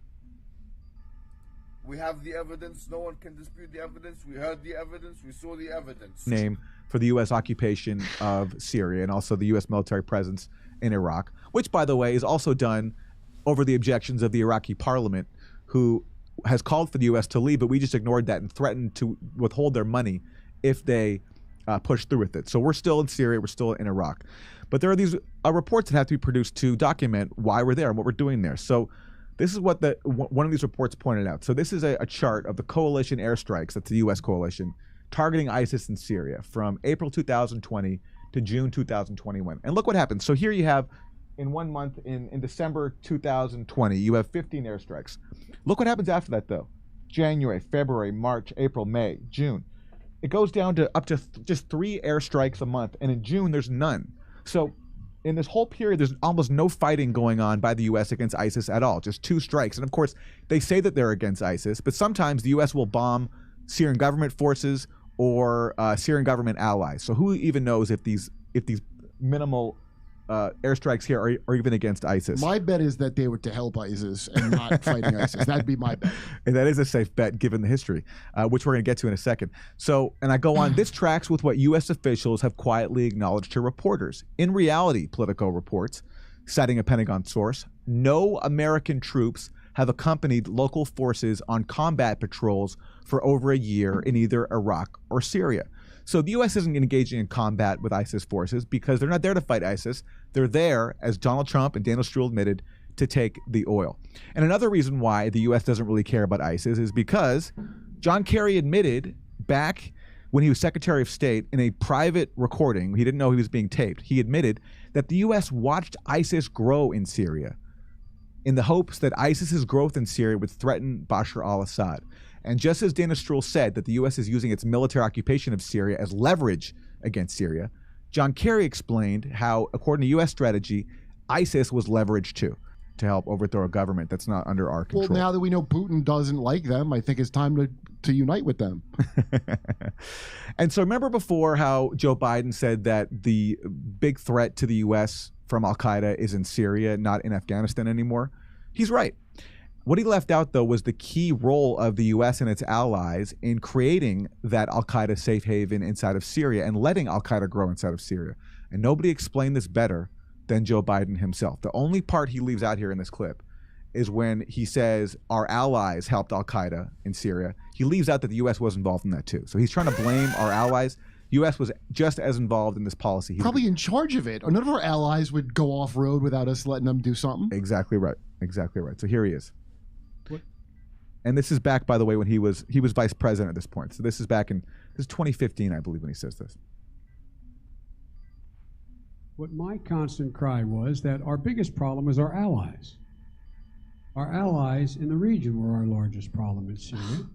We have the evidence. No one can dispute the evidence. We heard the evidence. We saw the evidence. Name for the U.S. occupation of Syria and also the U.S. military presence in Iraq, which, by the way, is also done over the objections of the Iraqi parliament, who has called for the U.S. to leave, but we just ignored that and threatened to withhold their money if they push through with it. So we're still in Syria, we're still in Iraq. But there are these reports that have to be produced to document why we're there and what we're doing there. So this is what one of these reports pointed out. So this is a chart of the coalition airstrikes, that's the U.S. coalition, targeting ISIS in Syria from April 2020 to June 2021. And look what happened. So here you have, in 1 month, in December 2020, you have 15 airstrikes. Look what happens after that, though. January, February, March, April, May, June. It goes down to up to just 3 airstrikes a month, and in June, there's none. So in this whole period, there's almost no fighting going on by the U.S. against ISIS at all, just 2 strikes. And of course, they say that they're against ISIS, but sometimes the U.S. will bomb Syrian government forces or Syrian government allies. So who even knows if these minimal airstrikes here are even against ISIS? My bet is that they were to help ISIS and not fighting ISIS. That'd be my bet. And that is a safe bet given the history, which we're going to get to in a second. So, and I go on, this tracks with what U.S. officials have quietly acknowledged to reporters. In reality, Politico reports, citing a Pentagon source, no American troops have accompanied local forces on combat patrols for over a year in either Iraq or Syria. So the U.S. isn't engaging in combat with ISIS forces because they're not there to fight ISIS. They're there, as Donald Trump and Dana Stroul admitted, to take the oil. And another reason why the U.S. doesn't really care about ISIS is because John Kerry admitted back when he was Secretary of State in a private recording, he didn't know he was being taped, he admitted that the U.S. watched ISIS grow in Syria in the hopes that ISIS's growth in Syria would threaten Bashar al-Assad. And just as Dana Stroul said that the U.S. is using its military occupation of Syria as leverage against Syria, John Kerry explained how, according to U.S. strategy, ISIS was leverage too. to help overthrow a government that's not under our control. Well, now that we know Putin doesn't like them, I think it's time to unite with them. And so remember before how Joe Biden said that the big threat to the U.S. from al-Qaeda is in Syria, not in Afghanistan anymore? He's right. What he left out, though, was the key role of the U.S. and its allies in creating that al-Qaeda safe haven inside of Syria and letting al-Qaeda grow inside of Syria. And nobody explained this better than Joe Biden himself. The only part he leaves out here in this clip is when he says our allies helped al-Qaeda in Syria. He leaves out that the U.S. was involved in that too. So he's trying to blame our allies. U.S. was just as involved in this policy. Probably in charge of it. None of our allies would go off-road without us letting them do something. Exactly right. Exactly right. So here he is. What? And this is back, by the way, when he was vice president at this point. So this is 2015, I believe, when he says this. What my constant cry was that our biggest problem is our allies. Our allies in the region were our largest problem in Syria.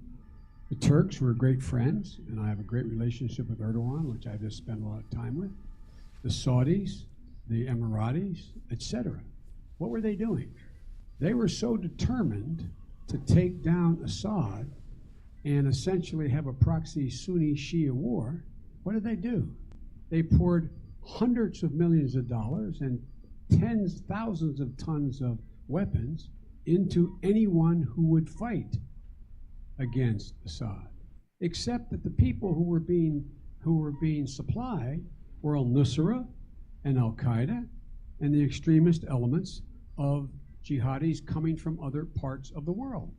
The Turks were great friends, and I have a great relationship with Erdogan, which I just spent a lot of time with. The Saudis, the Emiratis, etc. What were they doing? They were so determined to take down Assad and essentially have a proxy Sunni-Shia war. What did they do? They poured hundreds of millions of dollars and thousands of tons of weapons into anyone who would fight against Assad, except that the people who were being supplied were al-Nusra and al-Qaeda and the extremist elements of jihadis coming from other parts of the world.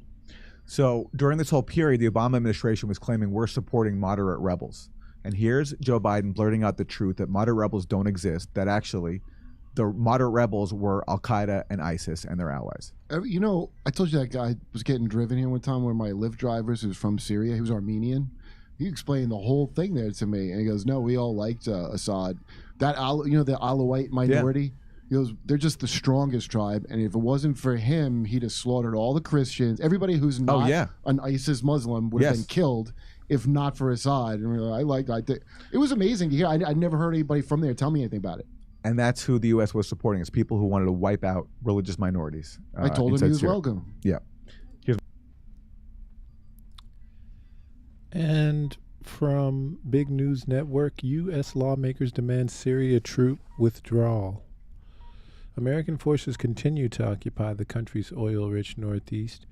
So during this whole period, the Obama administration was claiming we're supporting moderate rebels. And here's Joe Biden blurting out the truth that moderate rebels don't exist, that actually the moderate rebels were al-Qaeda and ISIS and their allies. You know, I told you that guy was getting driven here one time, one of my Lyft drivers who's from Syria. He was Armenian. He explained the whole thing there to me. And he goes, no, we all liked Assad. That, the Alawite minority, yeah. He goes, they're just the strongest tribe. And if it wasn't for him, he'd have slaughtered all the Christians. Everybody who's not an ISIS Muslim would have been killed if not for Assad. And it was amazing to hear. I never heard anybody from there tell me anything about it. And that's who the U.S. was supporting, is people who wanted to wipe out religious minorities. I told him he was Syria. welcome. Yeah. And from Big News Network, U.S. lawmakers demand Syria troop withdrawal. American forces continue to occupy the country's oil-rich northeast,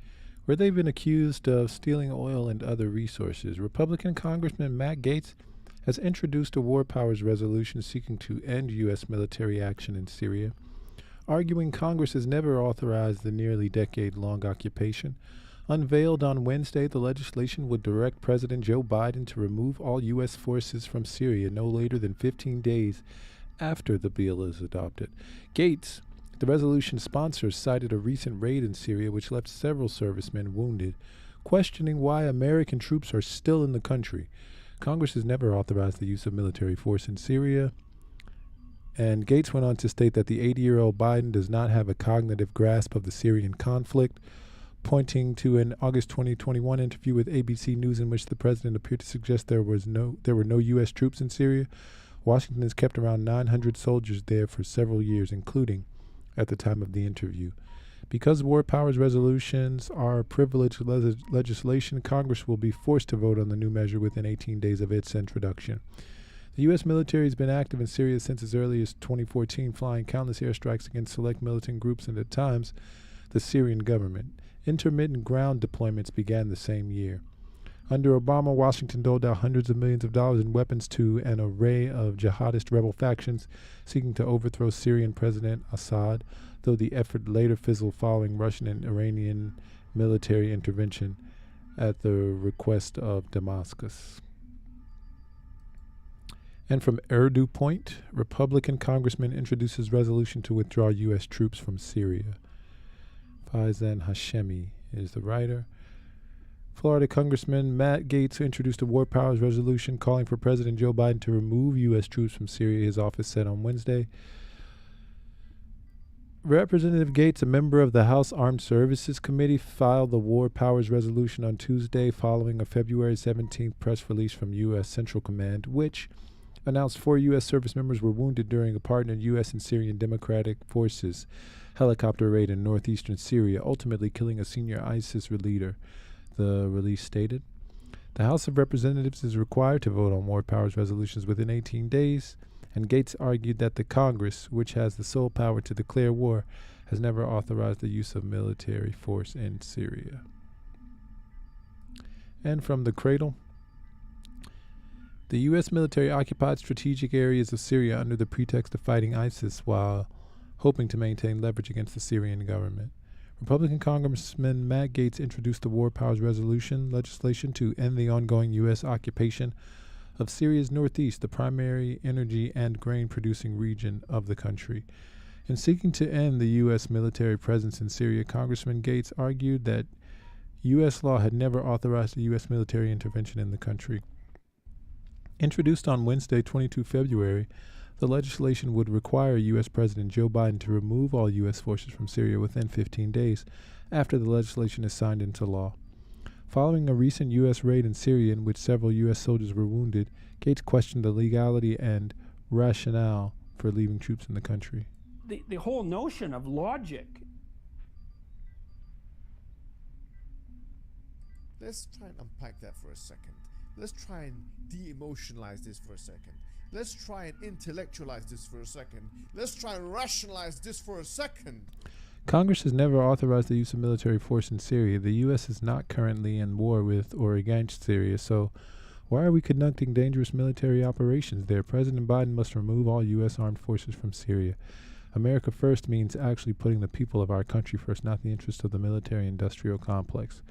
where they've been accused of stealing oil and other resources. Republican Congressman Matt Gaetz has introduced a war powers resolution seeking to end U.S. military action in Syria, arguing Congress has never authorized the nearly decade-long occupation. Unveiled on Wednesday, the legislation would direct President Joe Biden to remove all U.S. forces from Syria no later than 15 days after the bill is adopted. Gaetz, the resolution sponsor, cited a recent raid in Syria which left several servicemen wounded, questioning why American troops are still in the country. Congress has never authorized the use of military force in Syria. And Gaetz went on to state that the 80-year-old Biden does not have a cognitive grasp of the Syrian conflict, pointing to an August 2021 interview with ABC News in which the president appeared to suggest there were no U.S. troops in Syria. Washington has kept around 900 soldiers there for several years, including at the time of the interview. Because war powers resolutions are privileged legislation, Congress will be forced to vote on the new measure within 18 days of its introduction. The U.S. military has been active in Syria since as early as 2014, flying countless airstrikes against select militant groups and, at times, the Syrian government. Intermittent ground deployments began the same year. Under Obama, Washington doled out hundreds of millions of dollars in weapons to an array of jihadist rebel factions seeking to overthrow Syrian President Assad, though the effort later fizzled following Russian and Iranian military intervention at the request of Damascus. And from Urdu Point, Republican congressman introduces resolution to withdraw U.S. troops from Syria. Faizan Hashemi is the writer. Florida Congressman Matt Gaetz introduced a war powers resolution calling for President Joe Biden to remove U.S. troops from Syria, his office said on Wednesday. Representative Gaetz, a member of the House Armed Services Committee, filed the war powers resolution on Tuesday following a February 17th press release from U.S. Central Command, which announced 4 U.S. service members were wounded during a partnered U.S. and Syrian Democratic Forces helicopter raid in northeastern Syria, ultimately killing a senior ISIS leader, the release stated. The House of Representatives is required to vote on war powers resolutions within 18 days, and Gates argued that the Congress, which has the sole power to declare war, has never authorized the use of military force in Syria. And from the cradle, the U.S. military occupied strategic areas of Syria under the pretext of fighting ISIS while hoping to maintain leverage against the Syrian government. Republican Congressman Matt Gaetz introduced the War Powers Resolution legislation to end the ongoing U.S. occupation of Syria's northeast, the primary energy and grain-producing region of the country. In seeking to end the U.S. military presence in Syria, Congressman Gaetz argued that U.S. law had never authorized a U.S. military intervention in the country. Introduced on Wednesday, 22 February, the legislation would require U.S. President Joe Biden to remove all U.S. forces from Syria within 15 days after the legislation is signed into law. Following a recent U.S. raid in Syria in which several U.S. soldiers were wounded, Gaetz questioned the legality and rationale for leaving troops in the country. The whole notion of logic. Let's try and unpack that for a second. Let's try and de-emotionalize this for a second. Let's try and intellectualize this for a second. Let's try and rationalize this for a second. Congress has never authorized the use of military force in Syria. The U.S. is not currently in war with or against Syria, so why are we conducting dangerous military operations there? President Biden must remove all U.S. armed forces from Syria. America first means actually putting the people of our country first, not the interests of the military-industrial complex.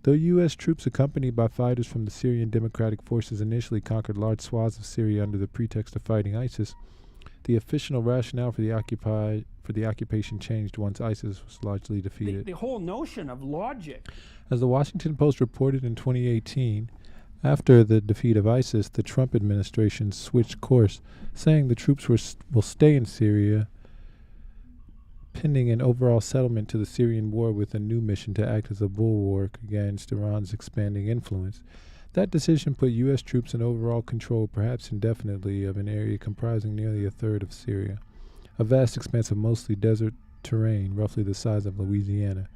Though U.S. troops accompanied by fighters from the Syrian Democratic Forces initially conquered large swaths of Syria under the pretext of fighting ISIS, the official rationale for the occupation changed once ISIS was largely defeated. The whole notion of logic. As the Washington Post reported in 2018, after the defeat of ISIS, the Trump administration switched course, saying the troops will stay in Syria pending an overall settlement to the Syrian war with a new mission to act as a bulwark against Iran's expanding influence. That decision put U.S. troops in overall control, perhaps indefinitely, of an area comprising nearly a third of Syria, a vast expanse of mostly desert terrain, roughly the size of Louisiana.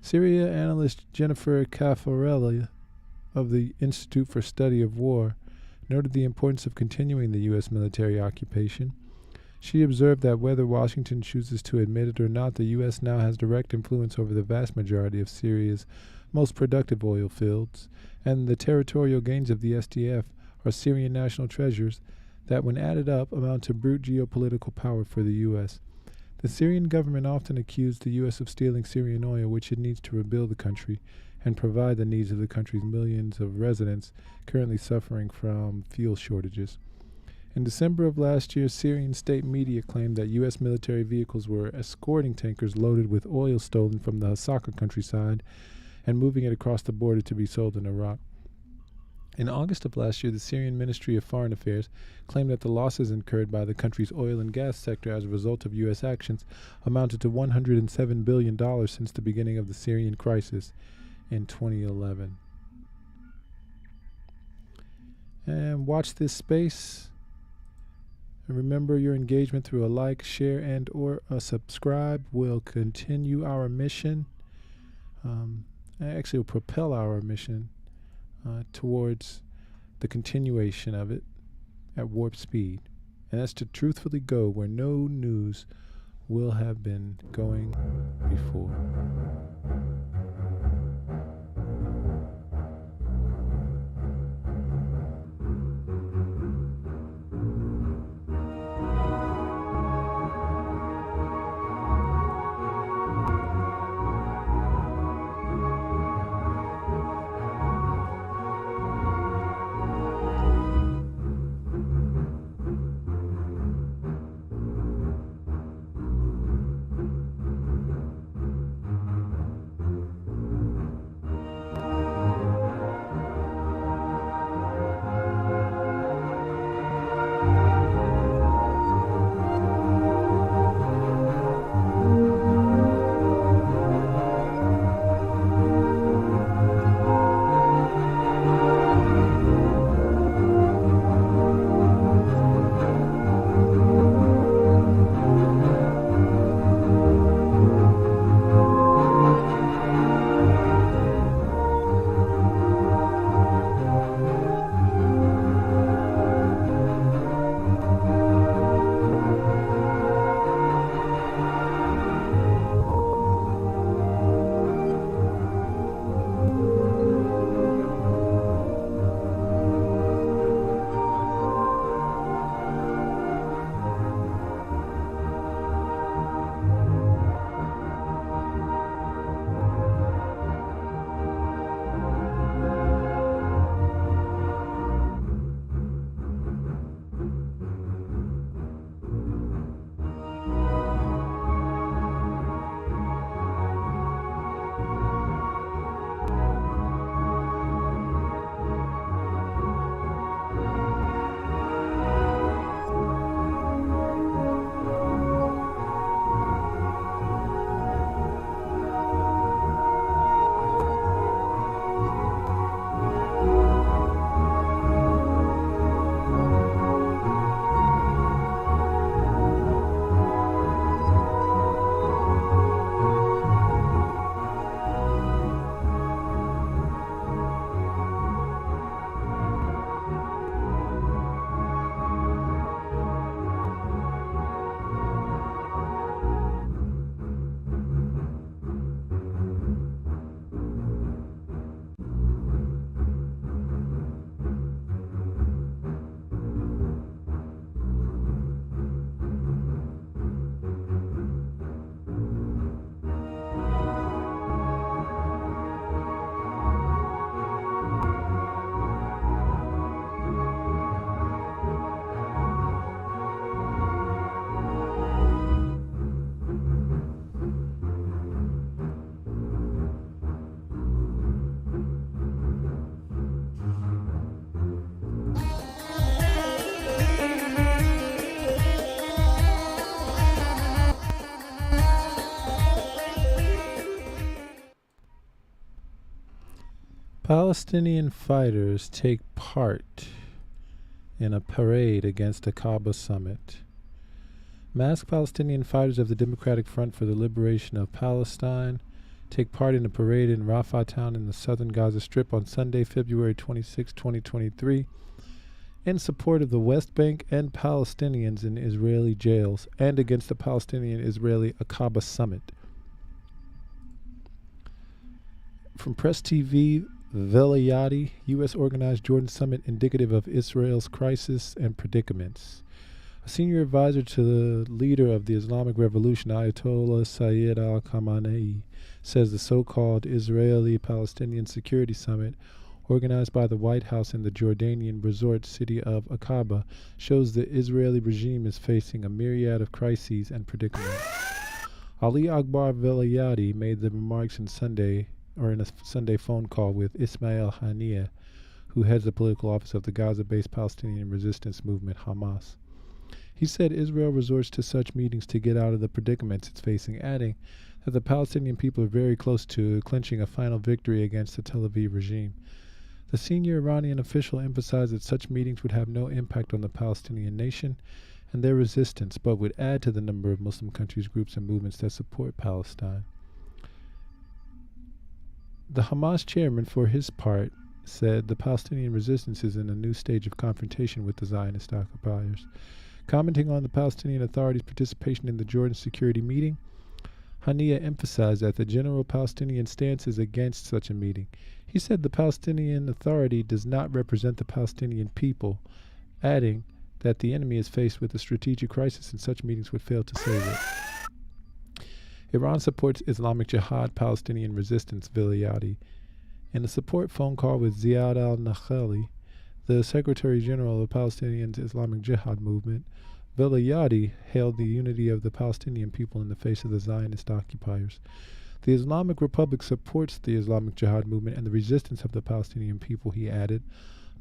Syria analyst Jennifer Caffarelli of the Institute for Study of War noted the importance of continuing the U.S. military occupation. She observed that whether Washington chooses to admit it or not, the U.S. now has direct influence over the vast majority of Syria's most productive oil fields, and the territorial gains of the SDF are Syrian national treasures that, when added up, amount to brute geopolitical power for the U.S. The Syrian government often accused the U.S. of stealing Syrian oil, which it needs to rebuild the country and provide the needs of the country's millions of residents currently suffering from fuel shortages. In December of last year, Syrian state media claimed that U.S. military vehicles were escorting tankers loaded with oil stolen from the Hasaka countryside and moving it across the border to be sold in Iraq. In August of last year, the Syrian Ministry of Foreign Affairs claimed that the losses incurred by the country's oil and gas sector as a result of U.S. actions amounted to $107 billion since the beginning of the Syrian crisis in 2011. And watch this space. And remember, your engagement through a like, share, and or a subscribe will continue our mission. Actually will propel our mission towards the continuation of it at warp speed. And that's to truthfully go where no news will have been going before. Palestinian fighters take part in a parade against Aqaba summit. Masked Palestinian fighters of the Democratic Front for the Liberation of Palestine take part in a parade in Rafah town in the southern Gaza Strip on Sunday, February 26, 2023, in support of the West Bank and Palestinians in Israeli jails and against the Palestinian-Israeli Aqaba summit. From Press TV, Velayati, U.S. organized Jordan summit indicative of Israel's crisis and predicaments. A senior advisor to the leader of the Islamic Revolution, Ayatollah Sayyid al-Khamenei, says the so-called Israeli-Palestinian Security Summit, organized by the White House in the Jordanian resort city of Aqaba, shows the Israeli regime is facing a myriad of crises and predicaments. Ali Akbar Velayati made the remarks in a Sunday phone call with Ismail Haniyeh, who heads the political office of the Gaza-based Palestinian resistance movement Hamas. He said Israel resorts to such meetings to get out of the predicaments it's facing, adding that the Palestinian people are very close to clinching a final victory against the Tel Aviv regime. The senior Iranian official emphasized that such meetings would have no impact on the Palestinian nation and their resistance, but would add to the number of Muslim countries, groups, and movements that support Palestine. The Hamas chairman, for his part, said the Palestinian resistance is in a new stage of confrontation with the Zionist occupiers. Commenting on the Palestinian Authority's participation in the Jordan security meeting, Haniyeh emphasized that the general Palestinian stance is against such a meeting. He said the Palestinian Authority does not represent the Palestinian people, adding that the enemy is faced with a strategic crisis and such meetings would fail to save it. Iran supports Islamic Jihad Palestinian resistance, Velayati. In a support phone call with Ziad al-Nakhali, the Secretary General of Palestinian Islamic Jihad movement, Velayati hailed the unity of the Palestinian people in the face of the Zionist occupiers. The Islamic Republic supports the Islamic Jihad movement and the resistance of the Palestinian people, he added.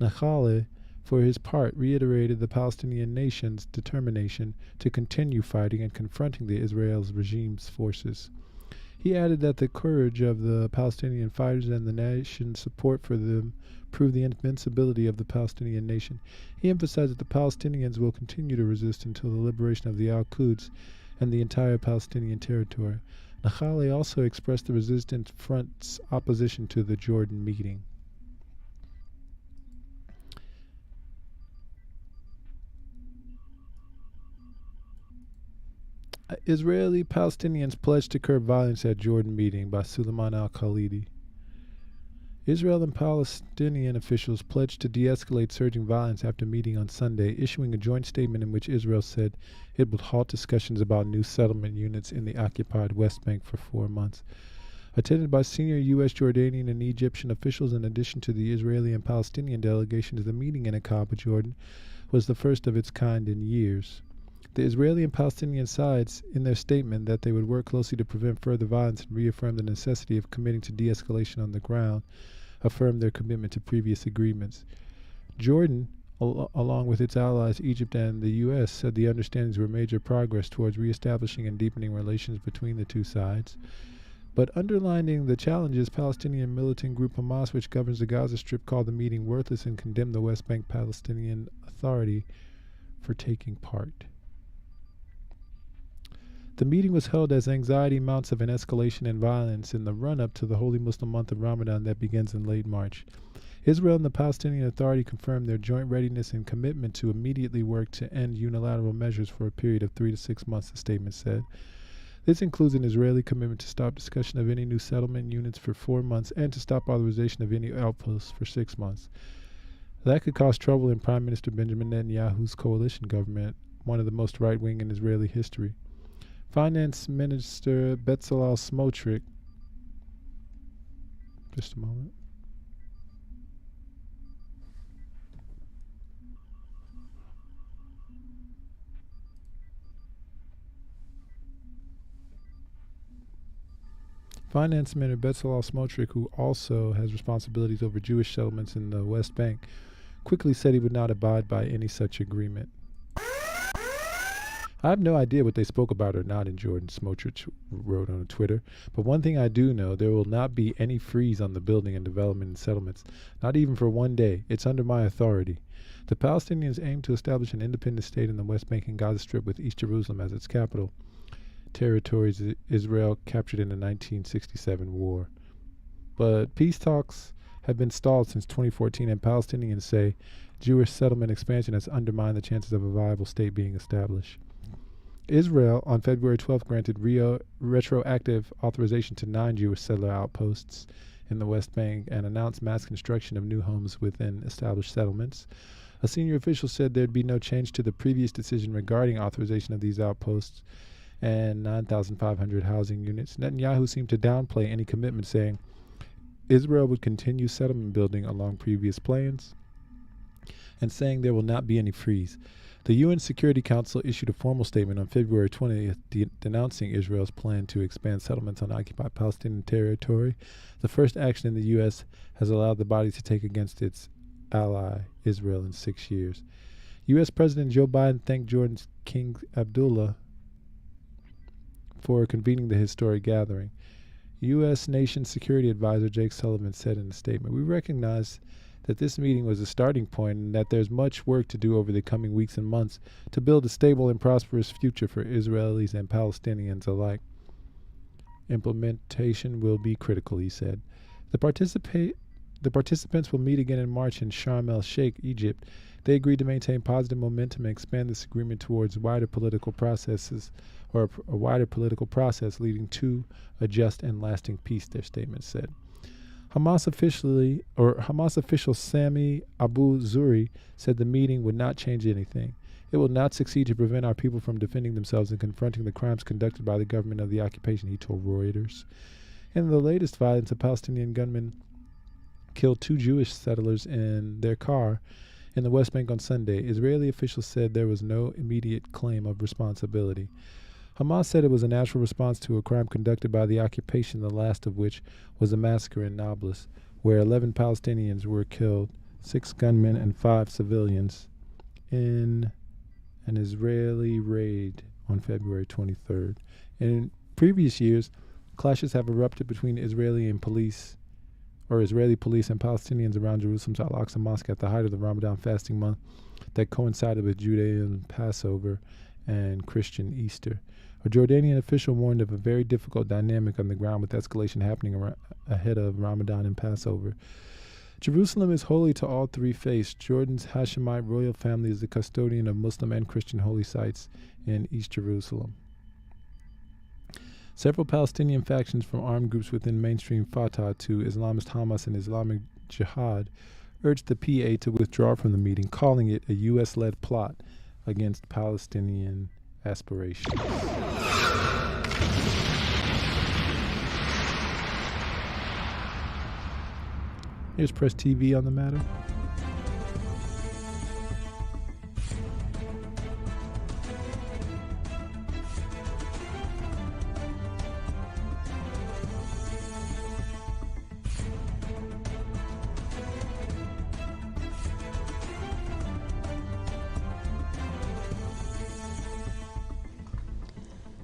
Nakhali, for his part, reiterated the Palestinian nation's determination to continue fighting and confronting the Israel's regime's forces. He added that the courage of the Palestinian fighters and the nation's support for them prove the invincibility of the Palestinian nation. He emphasized that the Palestinians will continue to resist until the liberation of the Al-Quds and the entire Palestinian territory. Nakhali also expressed the resistance front's opposition to the Jordan meeting. Israeli Palestinians pledged to curb violence at Jordan meeting by Suleiman al-Khalidi. Israel and Palestinian officials pledged to de-escalate surging violence after meeting on Sunday, issuing a joint statement in which Israel said it would halt discussions about new settlement units in the occupied West Bank for 4 months. Attended by senior U.S., Jordanian, and Egyptian officials in addition to the Israeli and Palestinian delegations, the meeting in Aqaba, Jordan, was the first of its kind in years. The Israeli and Palestinian sides, in their statement that they would work closely to prevent further violence and reaffirm the necessity of committing to de-escalation on the ground, affirmed their commitment to previous agreements. Jordan, along with its allies Egypt and the U.S., said the understandings were major progress towards reestablishing and deepening relations between the two sides. But underlining the challenges, Palestinian militant group Hamas, which governs the Gaza Strip, called the meeting worthless and condemned the West Bank Palestinian Authority for taking part. The meeting was held as anxiety mounts of an escalation in violence in the run-up to the holy Muslim month of Ramadan that begins in late March. Israel and the Palestinian Authority confirmed their joint readiness and commitment to immediately work to end unilateral measures for a period of 3 to 6 months, the statement said. This includes an Israeli commitment to stop discussion of any new settlement units for 4 months and to stop authorization of any outposts for 6 months. That could cause trouble in Prime Minister Benjamin Netanyahu's coalition government, one of the most right-wing in Israeli history. Finance Minister Bezalel Smotrich, just a moment. Finance Minister Bezalel Smotrich, who also has responsibilities over Jewish settlements in the West Bank, quickly said he would not abide by any such agreement. I have no idea what they spoke about or not in Jordan, Smotrich wrote on Twitter. But one thing I do know, there will not be any freeze on the building and development and settlements, not even for one day. It's under my authority. The Palestinians aim to establish an independent state in the West Bank and Gaza Strip with East Jerusalem as its capital, territories Israel captured in the 1967 war. But peace talks have been stalled since 2014, and Palestinians say Jewish settlement expansion has undermined the chances of a viable state being established. Israel, on February 12th, granted retroactive authorization to 9 Jewish settler outposts in the West Bank and announced mass construction of new homes within established settlements. A senior official said there'd be no change to the previous decision regarding authorization of these outposts and 9,500 housing units. Netanyahu seemed to downplay any commitment, saying Israel would continue settlement building along previous plans and saying there will not be any freeze. The UN Security Council issued a formal statement on February 20th denouncing Israel's plan to expand settlements on occupied Palestinian territory. The first action in the U.S. has allowed the body to take against its ally, Israel, in 6 years. U.S. President Joe Biden thanked Jordan's King Abdullah for convening the historic gathering. U.S. Nation Security Advisor Jake Sullivan said in a statement, "We recognize that this meeting was a starting point and that there's much work to do over the coming weeks and months to build a stable and prosperous future for Israelis and Palestinians alike. Implementation will be critical," he said. The participants will meet again in March in Sharm el-Sheikh, Egypt. They agreed to maintain positive momentum and expand this agreement towards wider political processes, or a wider political process leading to a just and lasting peace, their statement said. Hamas official Sami Abu Zuri said the meeting would not change anything. It will not succeed to prevent our people from defending themselves and confronting the crimes conducted by the government of the occupation, he told Reuters. In the latest violence, a Palestinian gunman killed 2 Jewish settlers in their car in the West Bank on Sunday. Israeli officials said there was no immediate claim of responsibility. Hamas said it was a natural response to a crime conducted by the occupation, the last of which was a massacre in Nablus, where 11 Palestinians were killed, 6 gunmen and 5 civilians, in an Israeli raid on February 23rd. In previous years, clashes have erupted between Israeli police and Palestinians around Jerusalem's Al-Aqsa Mosque at the height of the Ramadan fasting month that coincided with Judean Passover and Christian Easter. A Jordanian official warned of a very difficult dynamic on the ground with escalation happening ahead of Ramadan and Passover. Jerusalem is holy to all 3 faiths. Jordan's Hashemite royal family is the custodian of Muslim and Christian holy sites in East Jerusalem. Several Palestinian factions from armed groups within mainstream Fatah to Islamist Hamas and Islamic Jihad urged the PA to withdraw from the meeting, calling it a U.S.-led plot against Palestinian aspirations. Here's Press TV on the matter.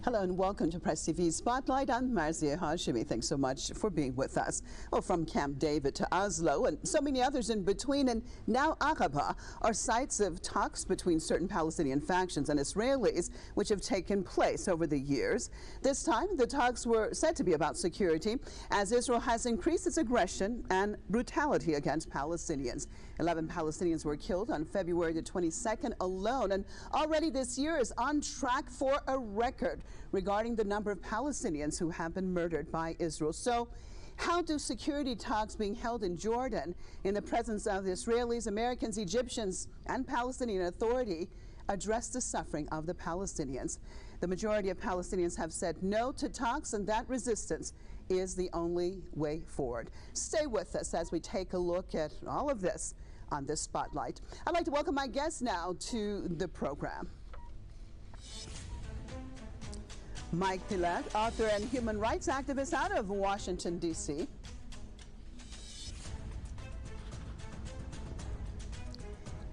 Hello and welcome to Press TV Spotlight. I'm Marzia Hashimi. Thanks so much for being with us. Well, from Camp David to Oslo and so many others in between, and now Aqaba are sites of talks between certain Palestinian factions and Israelis, which have taken place over the years. This time, the talks were said to be about security, as Israel has increased its aggression and brutality against Palestinians. 11 Palestinians were killed on February the 22nd alone, and already this year is on track for a record regarding the number of Palestinians who have been murdered by Israel. So, how do security talks being held in Jordan in the presence of the Israelis, Americans, Egyptians, and Palestinian Authority address the suffering of the Palestinians? The majority of Palestinians have said no to talks, and that resistance is the only way forward. Stay with us as we take a look at all of this on this Spotlight. I'd like to welcome my guests now to the program. Mike Pillette, author and human rights activist out of Washington, D.C.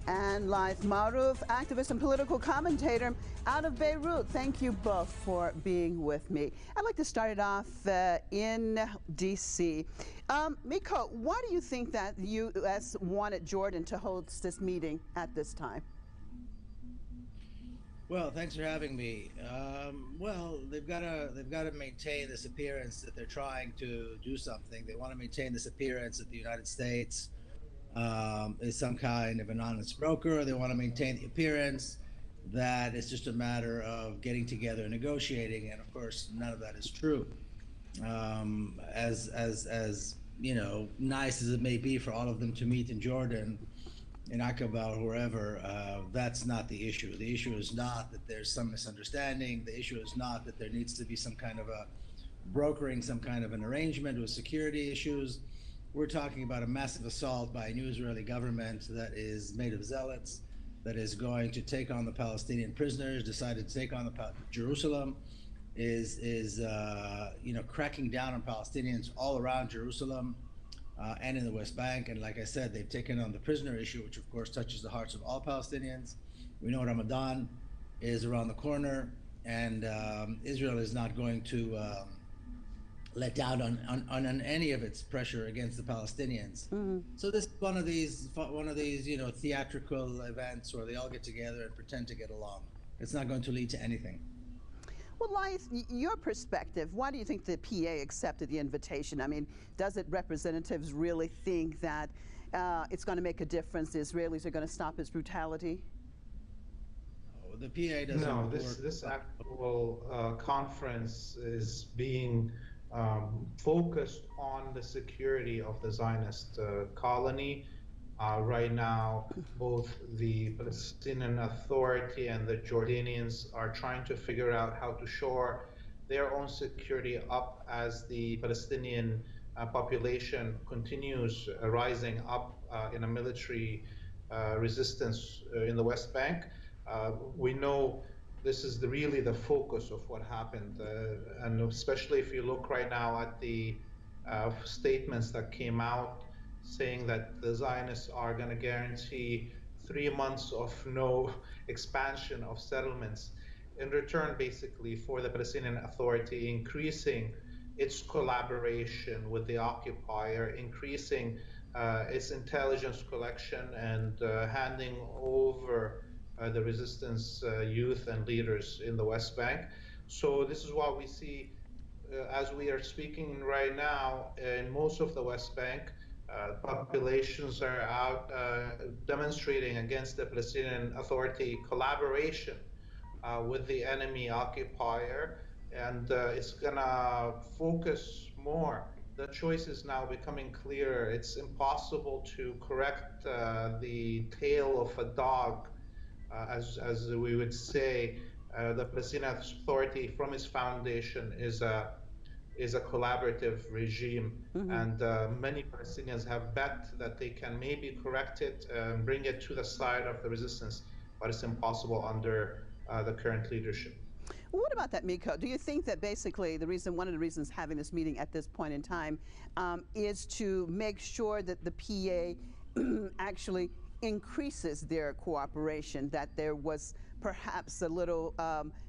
and Laith Marouf, activist and political commentator out of Beirut. Thank you both for being with me. I'd like to start it off in D.C. Miko, why do you think that the U.S. wanted Jordan to host this meeting at this time? Well, thanks for having me. Well, they've got to maintain this appearance that they're trying to do something. They want to maintain this appearance that the United States is some kind of an honest broker. They want to maintain the appearance that it's just a matter of getting together and negotiating, and of course, none of that is true. As you know, nice as it may be for all of them to meet in Jordan, in Aqaba or wherever, that's not the issue. The issue is not that there's some misunderstanding. The issue is not that there needs to be some kind of a brokering, some kind of an arrangement with security issues. We're talking about a massive assault by a new Israeli government that is made of zealots, that is going to take on the Palestinian prisoners, decided to take on Jerusalem, is cracking down on Palestinians all around Jerusalem. And in the West Bank. And like I said, they've taken on the prisoner issue, which of course touches the hearts of all Palestinians. We know Ramadan is around the corner, and Israel is not going to let down on any of its pressure against the Palestinians. Mm-hmm. So this is one of these theatrical events where they all get together and pretend to get along. It's not going to lead to anything. Well, Laith, your perspective, why do you think the PA accepted the invitation? I mean, does it representatives really think that it's going to make a difference? The Israelis are going to stop its brutality? Oh, the PA doesn't. No, this actual conference is being focused on the security of the Zionist colony. Right now, both the Palestinian Authority and the Jordanians are trying to figure out how to shore their own security up as the Palestinian population continues rising up in a military resistance in the West Bank. We know this is really the focus of what happened, and especially if you look right now at the statements that came out saying that the Zionists are going to guarantee 3 months of no expansion of settlements in return, basically, for the Palestinian Authority increasing its collaboration with the occupier, increasing its intelligence collection, and handing over the resistance youth and leaders in the West Bank. So this is what we see as we are speaking right now in most of the West Bank. Populations are out demonstrating against the Palestinian Authority collaboration with the enemy occupier, and it's gonna focus more. The choice is now becoming clearer. It's impossible to correct the tail of a dog, as we would say. The Palestinian Authority, from its foundation, is a collaborative regime, mm-hmm. and many Palestinians have bet that they can maybe correct it and bring it to the side of the resistance, but it's impossible under the current leadership. Well, what about that, Miko? Do you think that basically one of the reasons having this meeting at this point in time is to make sure that the PA actually increases their cooperation, that there was perhaps a little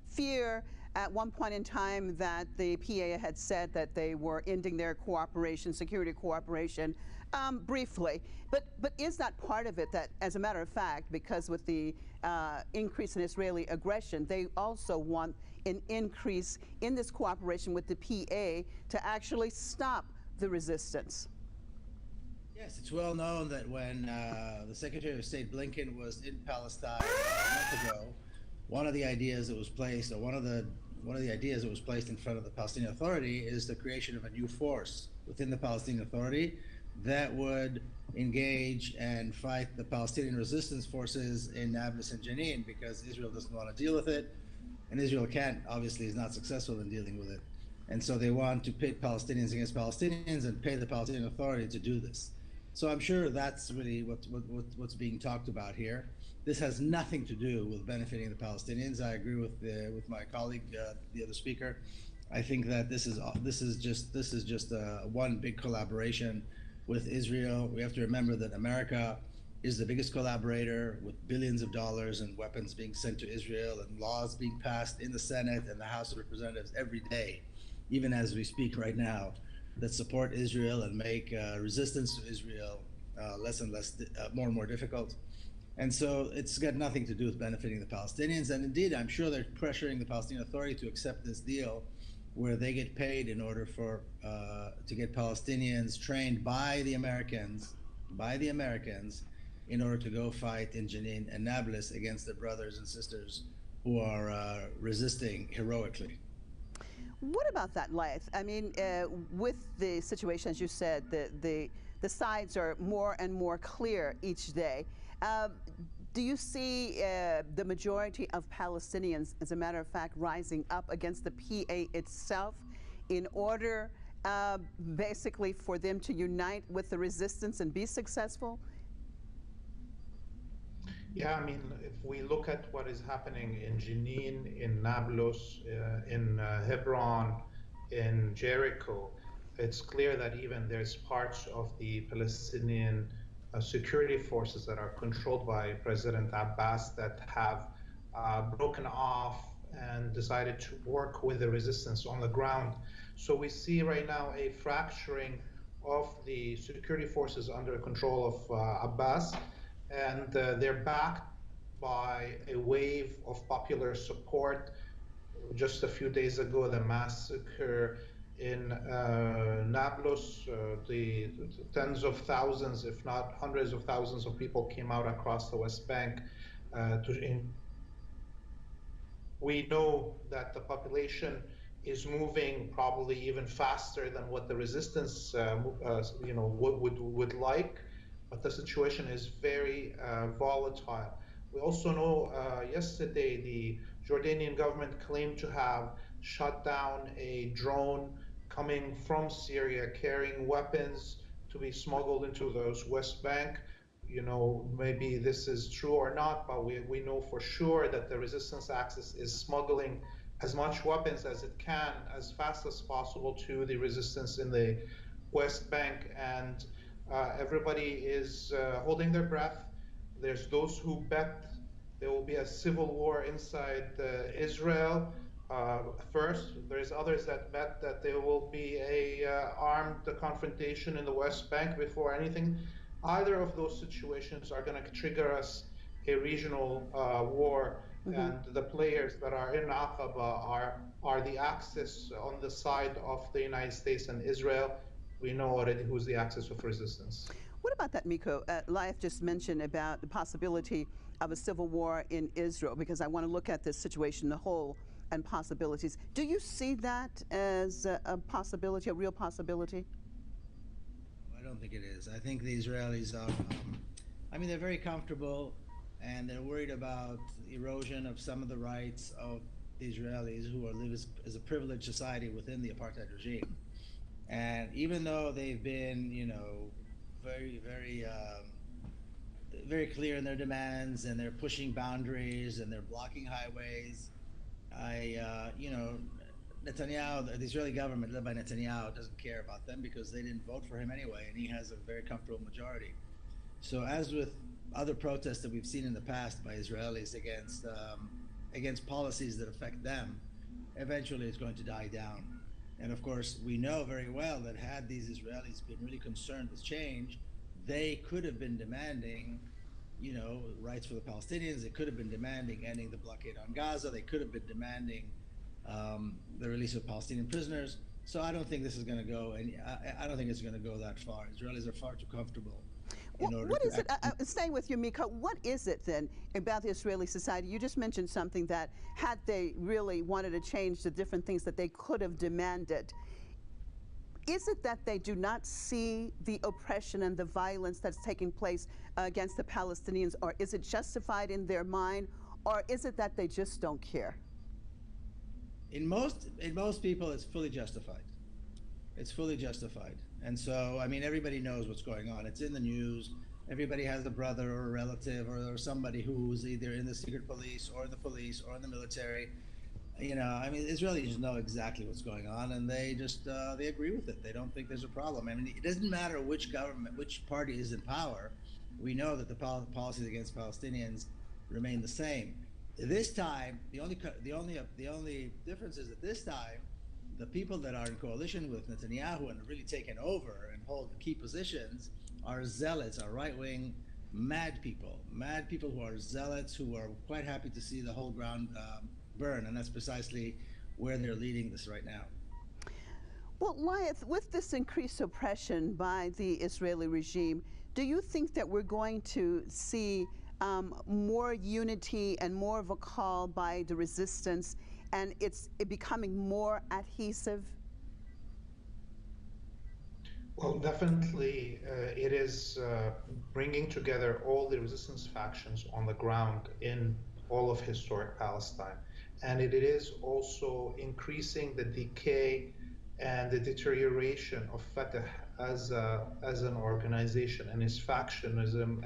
fear at one point in time that the PA had said that they were ending their cooperation, security cooperation, briefly. But is that part of it, that, as a matter of fact, because with the increase in Israeli aggression, they also want an increase in this cooperation with the PA to actually stop the resistance? Yes, it's well known that when the Secretary of State Blinken was in Palestine a month ago, one of the ideas that was placed, or one of the ideas that was placed in front of the Palestinian Authority, is the creation of a new force within the Palestinian Authority that would engage and fight the Palestinian resistance forces in Nablus and Jenin, because Israel doesn't want to deal with it, and Israel obviously is not successful in dealing with it. And so they want to pit Palestinians against Palestinians and pay the Palestinian Authority to do this. So I'm sure that's really what's being talked about here. This has nothing to do with benefiting the Palestinians. I agree with my colleague, the other speaker. I think that this is just one big collaboration with Israel. We have to remember that America is the biggest collaborator, with billions of dollars and weapons being sent to Israel and laws being passed in the Senate and the House of Representatives every day, even as we speak right now, that support Israel and make resistance to Israel less and less, more and more difficult. And so it's got nothing to do with benefiting the Palestinians. And indeed, I'm sure they're pressuring the Palestinian Authority to accept this deal where they get paid in order for to get Palestinians trained by the Americans, in order to go fight in Jenin and Nablus against their brothers and sisters who are resisting heroically. What about that, Laith? I mean, with the situation, as you said, the sides are more and more clear each day. Do you see the majority of Palestinians, as a matter of fact, rising up against the PA itself in order basically for them to unite with the resistance and be successful? Yeah, I mean, if we look at what is happening in Jenin, in Nablus, in Hebron, in Jericho, it's clear that even there's parts of the Palestinian security forces that are controlled by President Abbas that have broken off and decided to work with the resistance on the ground. So we see right now a fracturing of the security forces under control of Abbas, and they're backed by a wave of popular support. Just a few days ago, the massacre in Nablus, the tens of thousands, if not hundreds of thousands of people came out across the West Bank. We know that the population is moving probably even faster than what the resistance would like, but the situation is very volatile. We also know yesterday the Jordanian government claimed to have shot down a drone coming from Syria carrying weapons to be smuggled into the West Bank. You know, maybe this is true or not, but we know for sure that the resistance axis is smuggling as much weapons as it can as fast as possible to the resistance in the West Bank, and everybody is holding their breath. There's those who bet there will be a civil war inside Israel first. There's others that bet that there will be a armed confrontation in the West Bank before anything. Either of those situations are going to trigger us a regional war, and the players that are in Aqaba are the axis on the side of the United States and Israel. We know already who's the axis of resistance. What about that, Miko? Laith just mentioned about the possibility of a civil war in Israel, because I want to look at this situation, the whole, and possibilities. Do you see that as a possibility, a real possibility? I don't think it is. I think the Israelis are, I mean, they're very comfortable, and they're worried about erosion of some of the rights of the Israelis who live as a privileged society within the apartheid regime. And even though they've been, you know, very, very, very clear in their demands, and they're pushing boundaries, and they're blocking highways, you know, Netanyahu, the Israeli government led by Netanyahu, doesn't care about them because they didn't vote for him anyway, and he has a very comfortable majority. So as with other protests that we've seen in the past by Israelis against policies that affect them, eventually it's going to die down. And of course, we know very well that had these Israelis been really concerned with change, they could have been demanding, you know, rights for the Palestinians. They could have been demanding ending the blockade on Gaza. They could have been demanding the release of Palestinian prisoners. So I don't think this is going to go, and I don't think it's going to go that far. Israelis are far too comfortable. What is it, staying with you, Mika, what is it then about the Israeli society? You just mentioned something that had they really wanted to change the different things that they could have demanded. Is it that they do not see the oppression and the violence that's taking place against the Palestinians, or is it justified in their mind, or is it that they just don't care? In most people, it's fully justified. It's fully justified. And so, I mean, everybody knows what's going on. It's in the news. Everybody has a brother or a relative or somebody who's either in the secret police or in the police or in the military. You know, I mean, Israelis know exactly what's going on, and they just, they agree with it. They don't think there's a problem. I mean, it doesn't matter which government, which party is in power. we know that the policies against Palestinians remain the same. This time, the only difference is that this time, the people that are in coalition with Netanyahu and have really taken over and hold key positions are zealots, are right-wing mad people who are zealots, who are quite happy to see the whole ground burn, and that's precisely where they're leading this right now. Well, Lyeth, with this increased oppression by the Israeli regime, do you think that we're going to see more unity and more of a call by the resistance, and it becoming more adhesive? Well, definitely it is bringing together all the resistance factions on the ground in all of historic Palestine. And it is also increasing the decay and the deterioration of Fatah as an organization and its factionism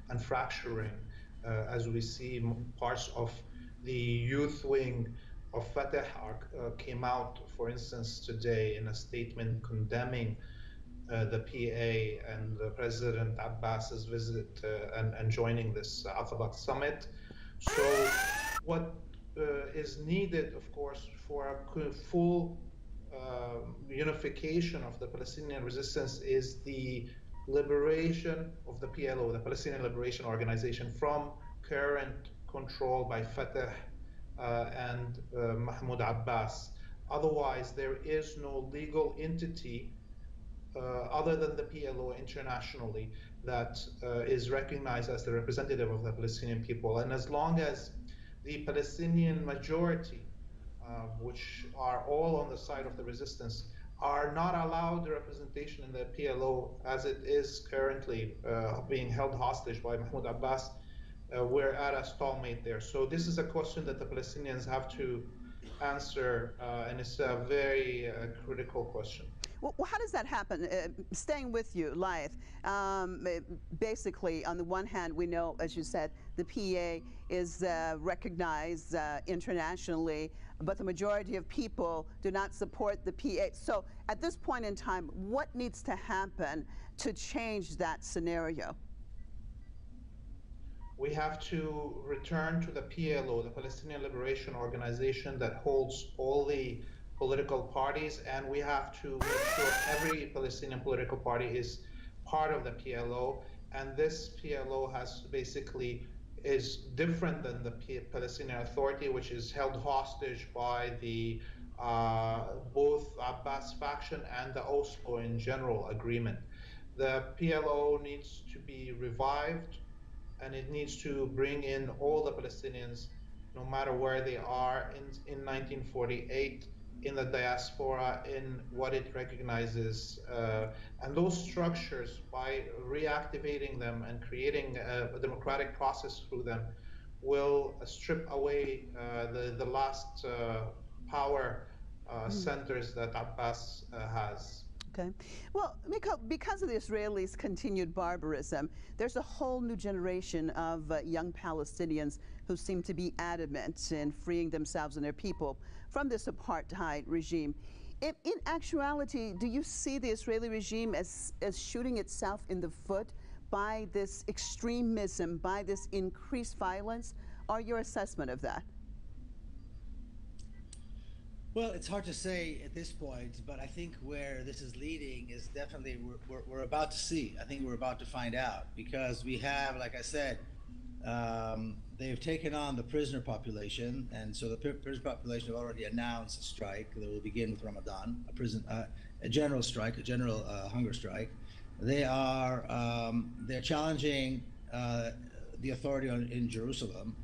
and fracturing, as we see parts of the youth wing of Fatah came out, for instance, today in a statement condemning the PA and President Abbas's visit and joining this Aqaba summit. So what is needed, of course, for a full unification of the Palestinian resistance is the liberation of the PLO, the Palestinian Liberation Organization, from current control by Fatah and Mahmoud Abbas. Otherwise, there is no legal entity other than the PLO internationally that is recognized as the representative of the Palestinian people. And as long as the Palestinian majority, which are all on the side of the resistance, are not allowed the representation in the PLO as it is currently being held hostage by Mahmoud Abbas, we're at a stalemate there. So this is a question that the Palestinians have to answer, and it's a very critical question. Well, how does that happen? Staying with you, Lyeth, basically, on the one hand, we know, as you said, the PA is recognized internationally, but the majority of people do not support the PA. So at this point in time, what needs to happen to change that scenario? We have to return to the PLO, the Palestinian Liberation Organization, that holds all the political parties, and we have to make sure every Palestinian political party is part of the PLO, and this PLO has basically is different than the Palestinian Authority, which is held hostage by the both Abbas faction and the Oslo in general agreement. The PLO needs to be revived, and it needs to bring in all the Palestinians, no matter where they are in 1948, in the diaspora, in what it recognizes. And those structures, by reactivating them and creating a democratic process through them, will strip away the last power centers that Abbas has. Okay. Well, because of the Israelis' continued barbarism, there's a whole new generation of young Palestinians who seem to be adamant in freeing themselves and their people from this apartheid regime. In actuality, do you see the Israeli regime as shooting itself in the foot by this extremism, by this increased violence? Or your assessment of that? Well, it's hard to say at this point, but I think where this is leading is definitely we're about to see. I think we're about to find out, because we have, like I said, they've taken on the prisoner population, and so the prisoner population have already announced a strike that will begin with Ramadan, a general strike, a general hunger strike. They are they're challenging the authority in Jerusalem.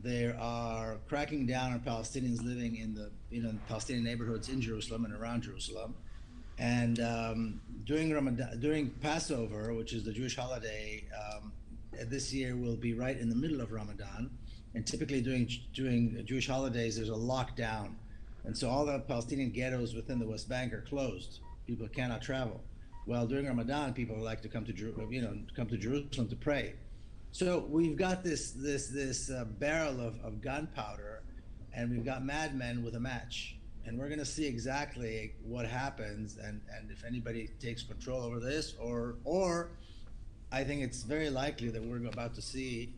They are cracking down on Palestinians living in the Palestinian neighborhoods in Jerusalem and around Jerusalem. And during Passover, which is the Jewish holiday, this year will be right in the middle of Ramadan. And typically during Jewish holidays, there's a lockdown, and so all the Palestinian ghettos within the West Bank are closed. People cannot travel. Well, during Ramadan, people like to come to Jerusalem to pray. So we've got this barrel of gunpowder, and we've got madmen with a match, and we're going to see exactly what happens, and if anybody takes control over this, or I think it's very likely that we're about to see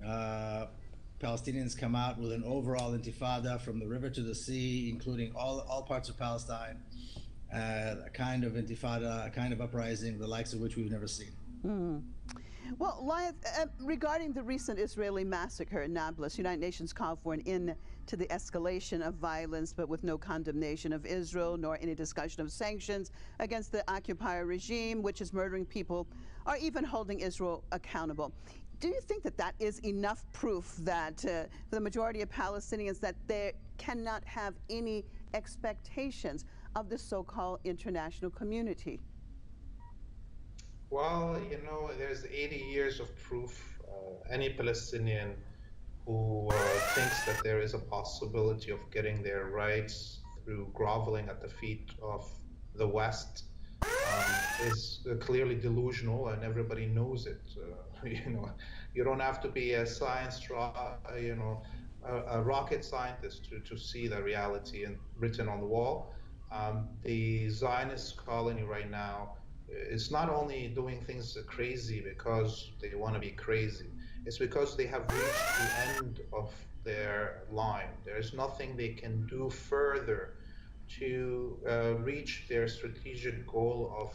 Palestinians come out with an overall intifada from the river to the sea, including all parts of Palestine, a kind of intifada, a kind of uprising, the likes of which we've never seen. Well, Lyeth, regarding the recent Israeli massacre in Nablus, United Nations called for an end to the escalation of violence, but with no condemnation of Israel, nor any discussion of sanctions against the Occupier regime, which is murdering people, or even holding Israel accountable. Do you think that that is enough proof that for the majority of Palestinians that they cannot have any expectations of the so-called international community? Well, you know, there's 80 years of proof. Any Palestinian who thinks that there is a possibility of getting their rights through groveling at the feet of the West is clearly delusional, and everybody knows it. You know, you don't have to be a a rocket scientist to see the reality and written on the wall. The Zionist colony right now is not only doing things crazy because they want to be crazy, it's because they have reached the end of their line. There's nothing they can do further to reach their strategic goal of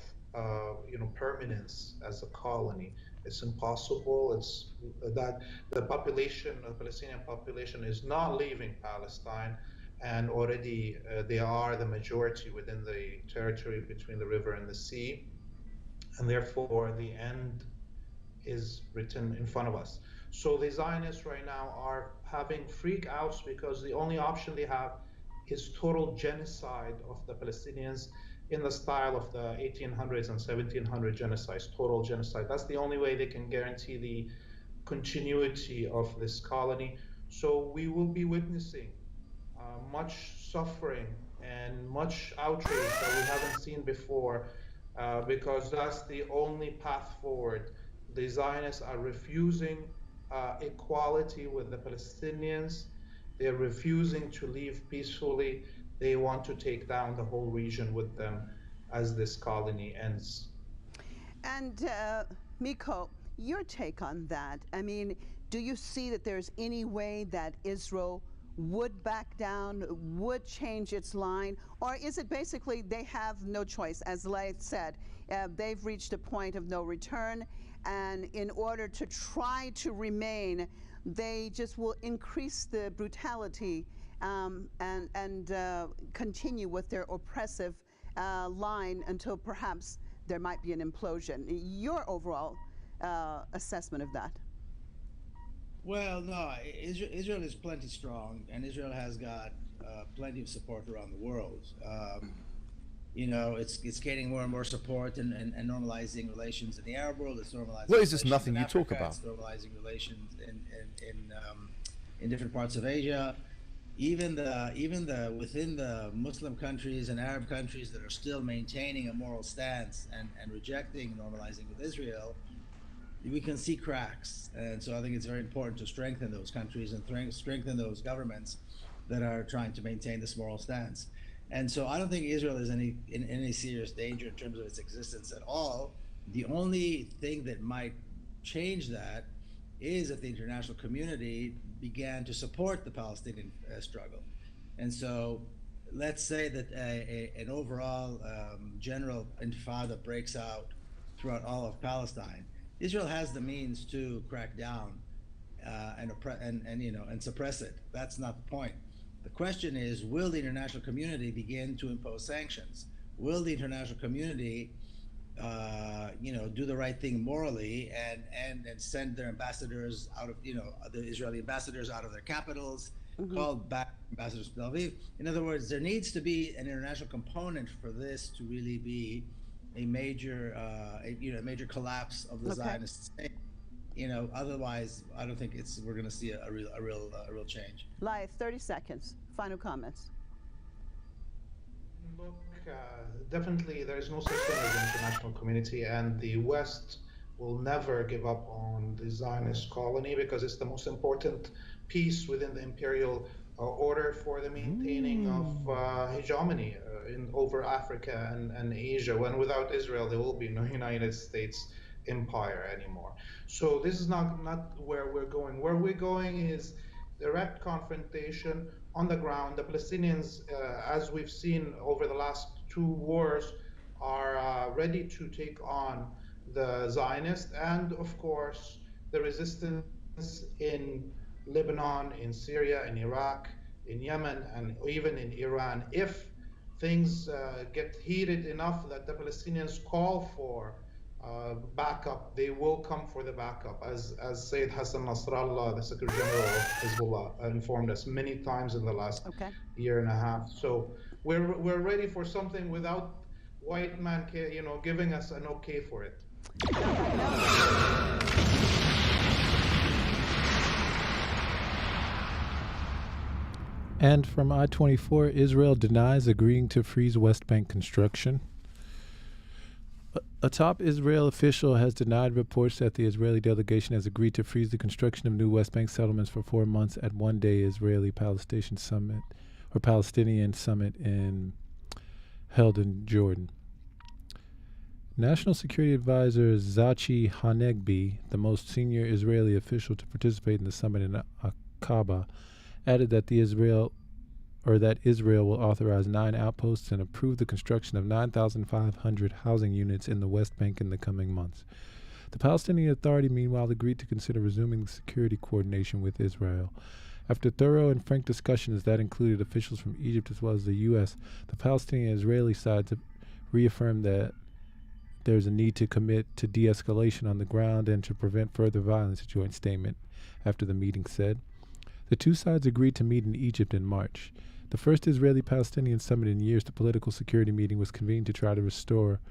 permanence as a colony. It's impossible. It's that the population, the Palestinian population, is not leaving Palestine, and already they are the majority within the territory between the river and the sea, and therefore the end is written in front of us. So the Zionists right now are having freak outs because the only option they have is total genocide of the Palestinians in the style of the 1800s and 1700 genocides, total genocide. That's the only way they can guarantee the continuity of this colony. So we will be witnessing much suffering and much outrage that we haven't seen before, because that's the only path forward. The Zionists are refusing equality with the Palestinians. They're refusing to leave peacefully. They want to take down the whole region with them as this colony ends. And Miko, your take on that. I mean, do you see that there's any way that Israel would back down, would change its line? Or is it basically they have no choice? As Lyeth said, they've reached a point of no return, and in order to try to remain, they just will increase the brutality and continue with their oppressive line until perhaps there might be an implosion. Your overall assessment of that? Well, no, Israel is plenty strong, and Israel has got plenty of support around the world. You know, it's getting more and more support and normalizing relations in the Arab world. It's normalizing. What is this nothing in you talk Africa, about? It's normalizing relations in different parts of Asia. Even within the Muslim countries and Arab countries that are still maintaining a moral stance and rejecting normalizing with Israel, we can see cracks. And so I think it's very important to strengthen those countries and strengthen those governments that are trying to maintain this moral stance. And so I don't think Israel is in any serious danger in terms of its existence at all. The only thing that might change that is that the international community began to support the Palestinian struggle. And so let's say that an overall general intifada breaks out throughout all of Palestine. Israel has the means to crack down and suppress it. That's not the point. The question is, will the international community begin to impose sanctions? Will the international community do the right thing morally and send their ambassadors out of, the Israeli ambassadors out of their capitals, call back ambassadors to Tel Aviv? In other words, there needs to be an international component for this to really be a major, major collapse of the Zionist state. Otherwise, I don't think we're going to see a real change. Lyeth, 30 seconds. Final comments. Look, definitely there is no such thing as an international community, and the West will never give up on the Zionist colony because it's the most important piece within the imperial order for the maintaining of hegemony over Africa and Asia. When without Israel, there will be no United States. empire anymore. So this is not where we're going. Where we're going is direct confrontation on the ground. The Palestinians, as we've seen over the last 2 wars, are ready to take on the Zionists and, of course, the resistance in Lebanon, in Syria, in Iraq, in Yemen, and even in Iran. If things get heated enough that the Palestinians call for backup, they will come for the backup, as Sayyid Hassan Nasrallah, the Secretary General of Hezbollah, informed us many times in the last year and a half. So we're ready for something without white man, giving us an okay for it. And from I-24, Israel denies agreeing to freeze West Bank construction. A top Israel official has denied reports that the Israeli delegation has agreed to freeze the construction of new West Bank settlements for 4 months at one-day Israeli-Palestinian summit, or Palestinian summit held in Jordan. National Security Advisor Zachi Hanegbi, the most senior Israeli official to participate in the summit in Aqaba, added that Israel will authorize 9 outposts and approve the construction of 9,500 housing units in the West Bank in the coming months. The Palestinian Authority, meanwhile, agreed to consider resuming security coordination with Israel. After thorough and frank discussions that included officials from Egypt as well as the U.S., the Palestinian and Israeli sides have reaffirmed that there's a need to commit to de-escalation on the ground and to prevent further violence, a joint statement after the meeting said. The 2 sides agreed to meet in Egypt in March. The first Israeli-Palestinian summit in years, the political security meeting was convened to try to restore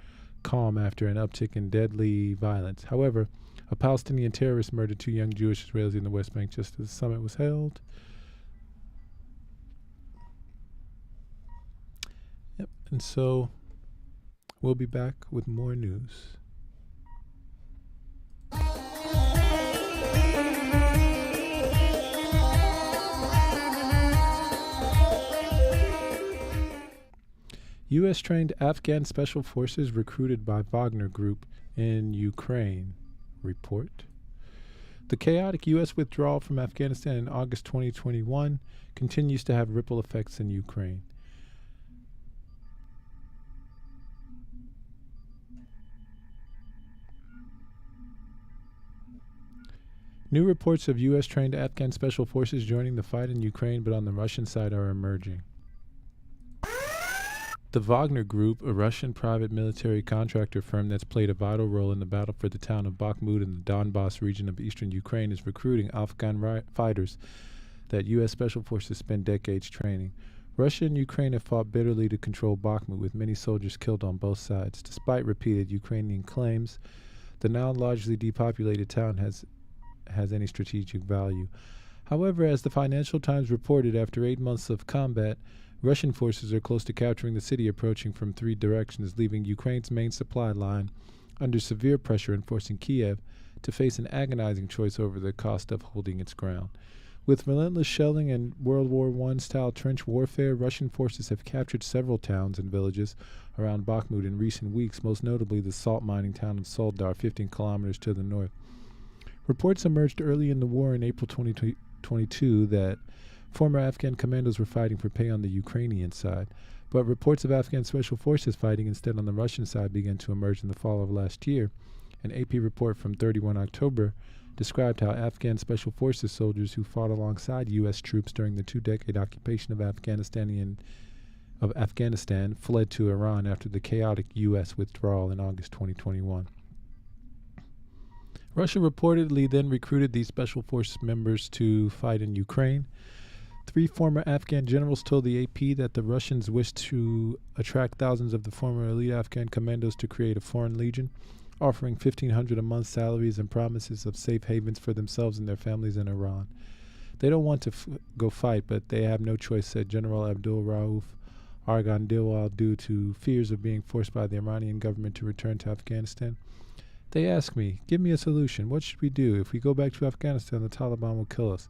calm after an uptick in deadly violence. However, a Palestinian terrorist murdered 2 young Jewish Israelis in the West Bank just as the summit was held. Yep, and so we'll be back with more news. U.S.-trained Afghan special forces recruited by Wagner Group in Ukraine report. The chaotic U.S. withdrawal from Afghanistan in August 2021 continues to have ripple effects in Ukraine. New reports of U.S.-trained Afghan special forces joining the fight in Ukraine, but on the Russian side, are emerging. The Wagner Group, a Russian private military contractor firm that's played a vital role in the battle for the town of Bakhmut in the Donbass region of eastern Ukraine, is recruiting Afghan fighters that U.S. Special Forces spend decades training. Russia and Ukraine have fought bitterly to control Bakhmut, with many soldiers killed on both sides. Despite repeated Ukrainian claims, the now largely depopulated town has any strategic value. However, as the Financial Times reported, after 8 months of combat, Russian forces are close to capturing the city, approaching from 3 directions, leaving Ukraine's main supply line under severe pressure and forcing Kiev to face an agonizing choice over the cost of holding its ground. With relentless shelling and World War I-style trench warfare, Russian forces have captured several towns and villages around Bakhmut in recent weeks, most notably the salt mining town of Soledar, 15 kilometers to the north. Reports emerged early in the war in April 2022 that former Afghan commandos were fighting for pay on the Ukrainian side, but reports of Afghan special forces fighting instead on the Russian side began to emerge in the fall of last year. An AP report from 31 October described how Afghan special forces soldiers who fought alongside U.S. troops during the 2-decade occupation of Afghanistan fled to Iran after the chaotic U.S. withdrawal in August 2021. Russia reportedly then recruited these special forces members to fight in Ukraine. 3 former Afghan generals told the AP that the Russians wished to attract thousands of the former elite Afghan commandos to create a foreign legion, offering $1,500 a month salaries and promises of safe havens for themselves and their families in Iran. They don't want to go fight, but they have no choice, said General Abdul Rauf Argandilwal, due to fears of being forced by the Iranian government to return to Afghanistan. They ask me, give me a solution. What should we do? If we go back to Afghanistan, the Taliban will kill us.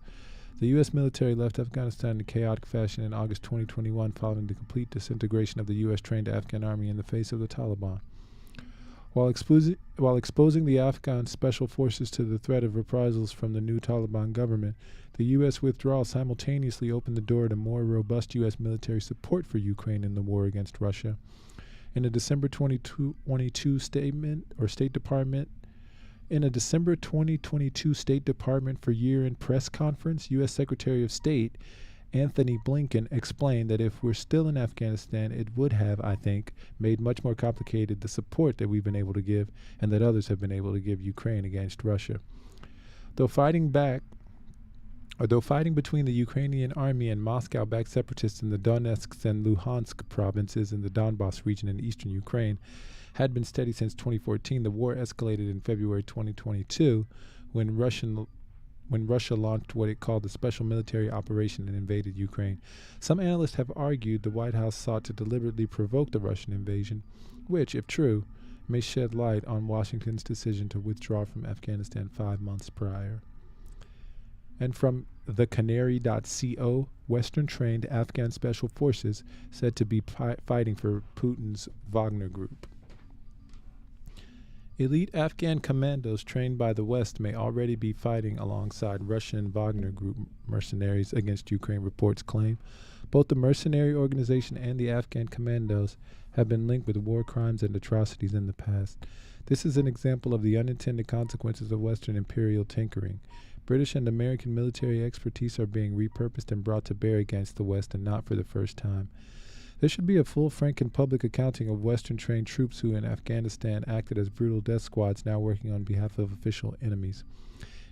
The U.S. military left Afghanistan in chaotic fashion in August 2021 following the complete disintegration of the U.S.-trained Afghan army in the face of the Taliban. While exposing the Afghan special forces to the threat of reprisals from the new Taliban government, the U.S. withdrawal simultaneously opened the door to more robust U.S. military support for Ukraine in the war against Russia. In a December 2022 State Department for year-end press conference, U.S. Secretary of State Anthony Blinken explained that if we're still in Afghanistan, it would have, I think, made much more complicated the support that we've been able to give and that others have been able to give Ukraine against Russia. Though fighting between the Ukrainian army and Moscow-backed separatists in the Donetsk and Luhansk provinces in the Donbas region in eastern Ukraine had been steady since 2014, the war escalated in February 2022 when Russia launched what it called a special military operation and invaded Ukraine. Some analysts have argued the White House sought to deliberately provoke the Russian invasion, which, if true, may shed light on Washington's decision to withdraw from Afghanistan 5 months prior. And from thecanary.co, Western-trained Afghan special forces said to be fighting for Putin's Wagner Group. Elite Afghan commandos trained by the West may already be fighting alongside Russian Wagner Group mercenaries against Ukraine, reports claim. Both the mercenary organization and the Afghan commandos have been linked with war crimes and atrocities in the past. This is an example of the unintended consequences of Western imperial tinkering. British and American military expertise are being repurposed and brought to bear against the West, and not for the first time. There should be a full, frank, and public accounting of Western-trained troops who in Afghanistan acted as brutal death squads now working on behalf of official enemies.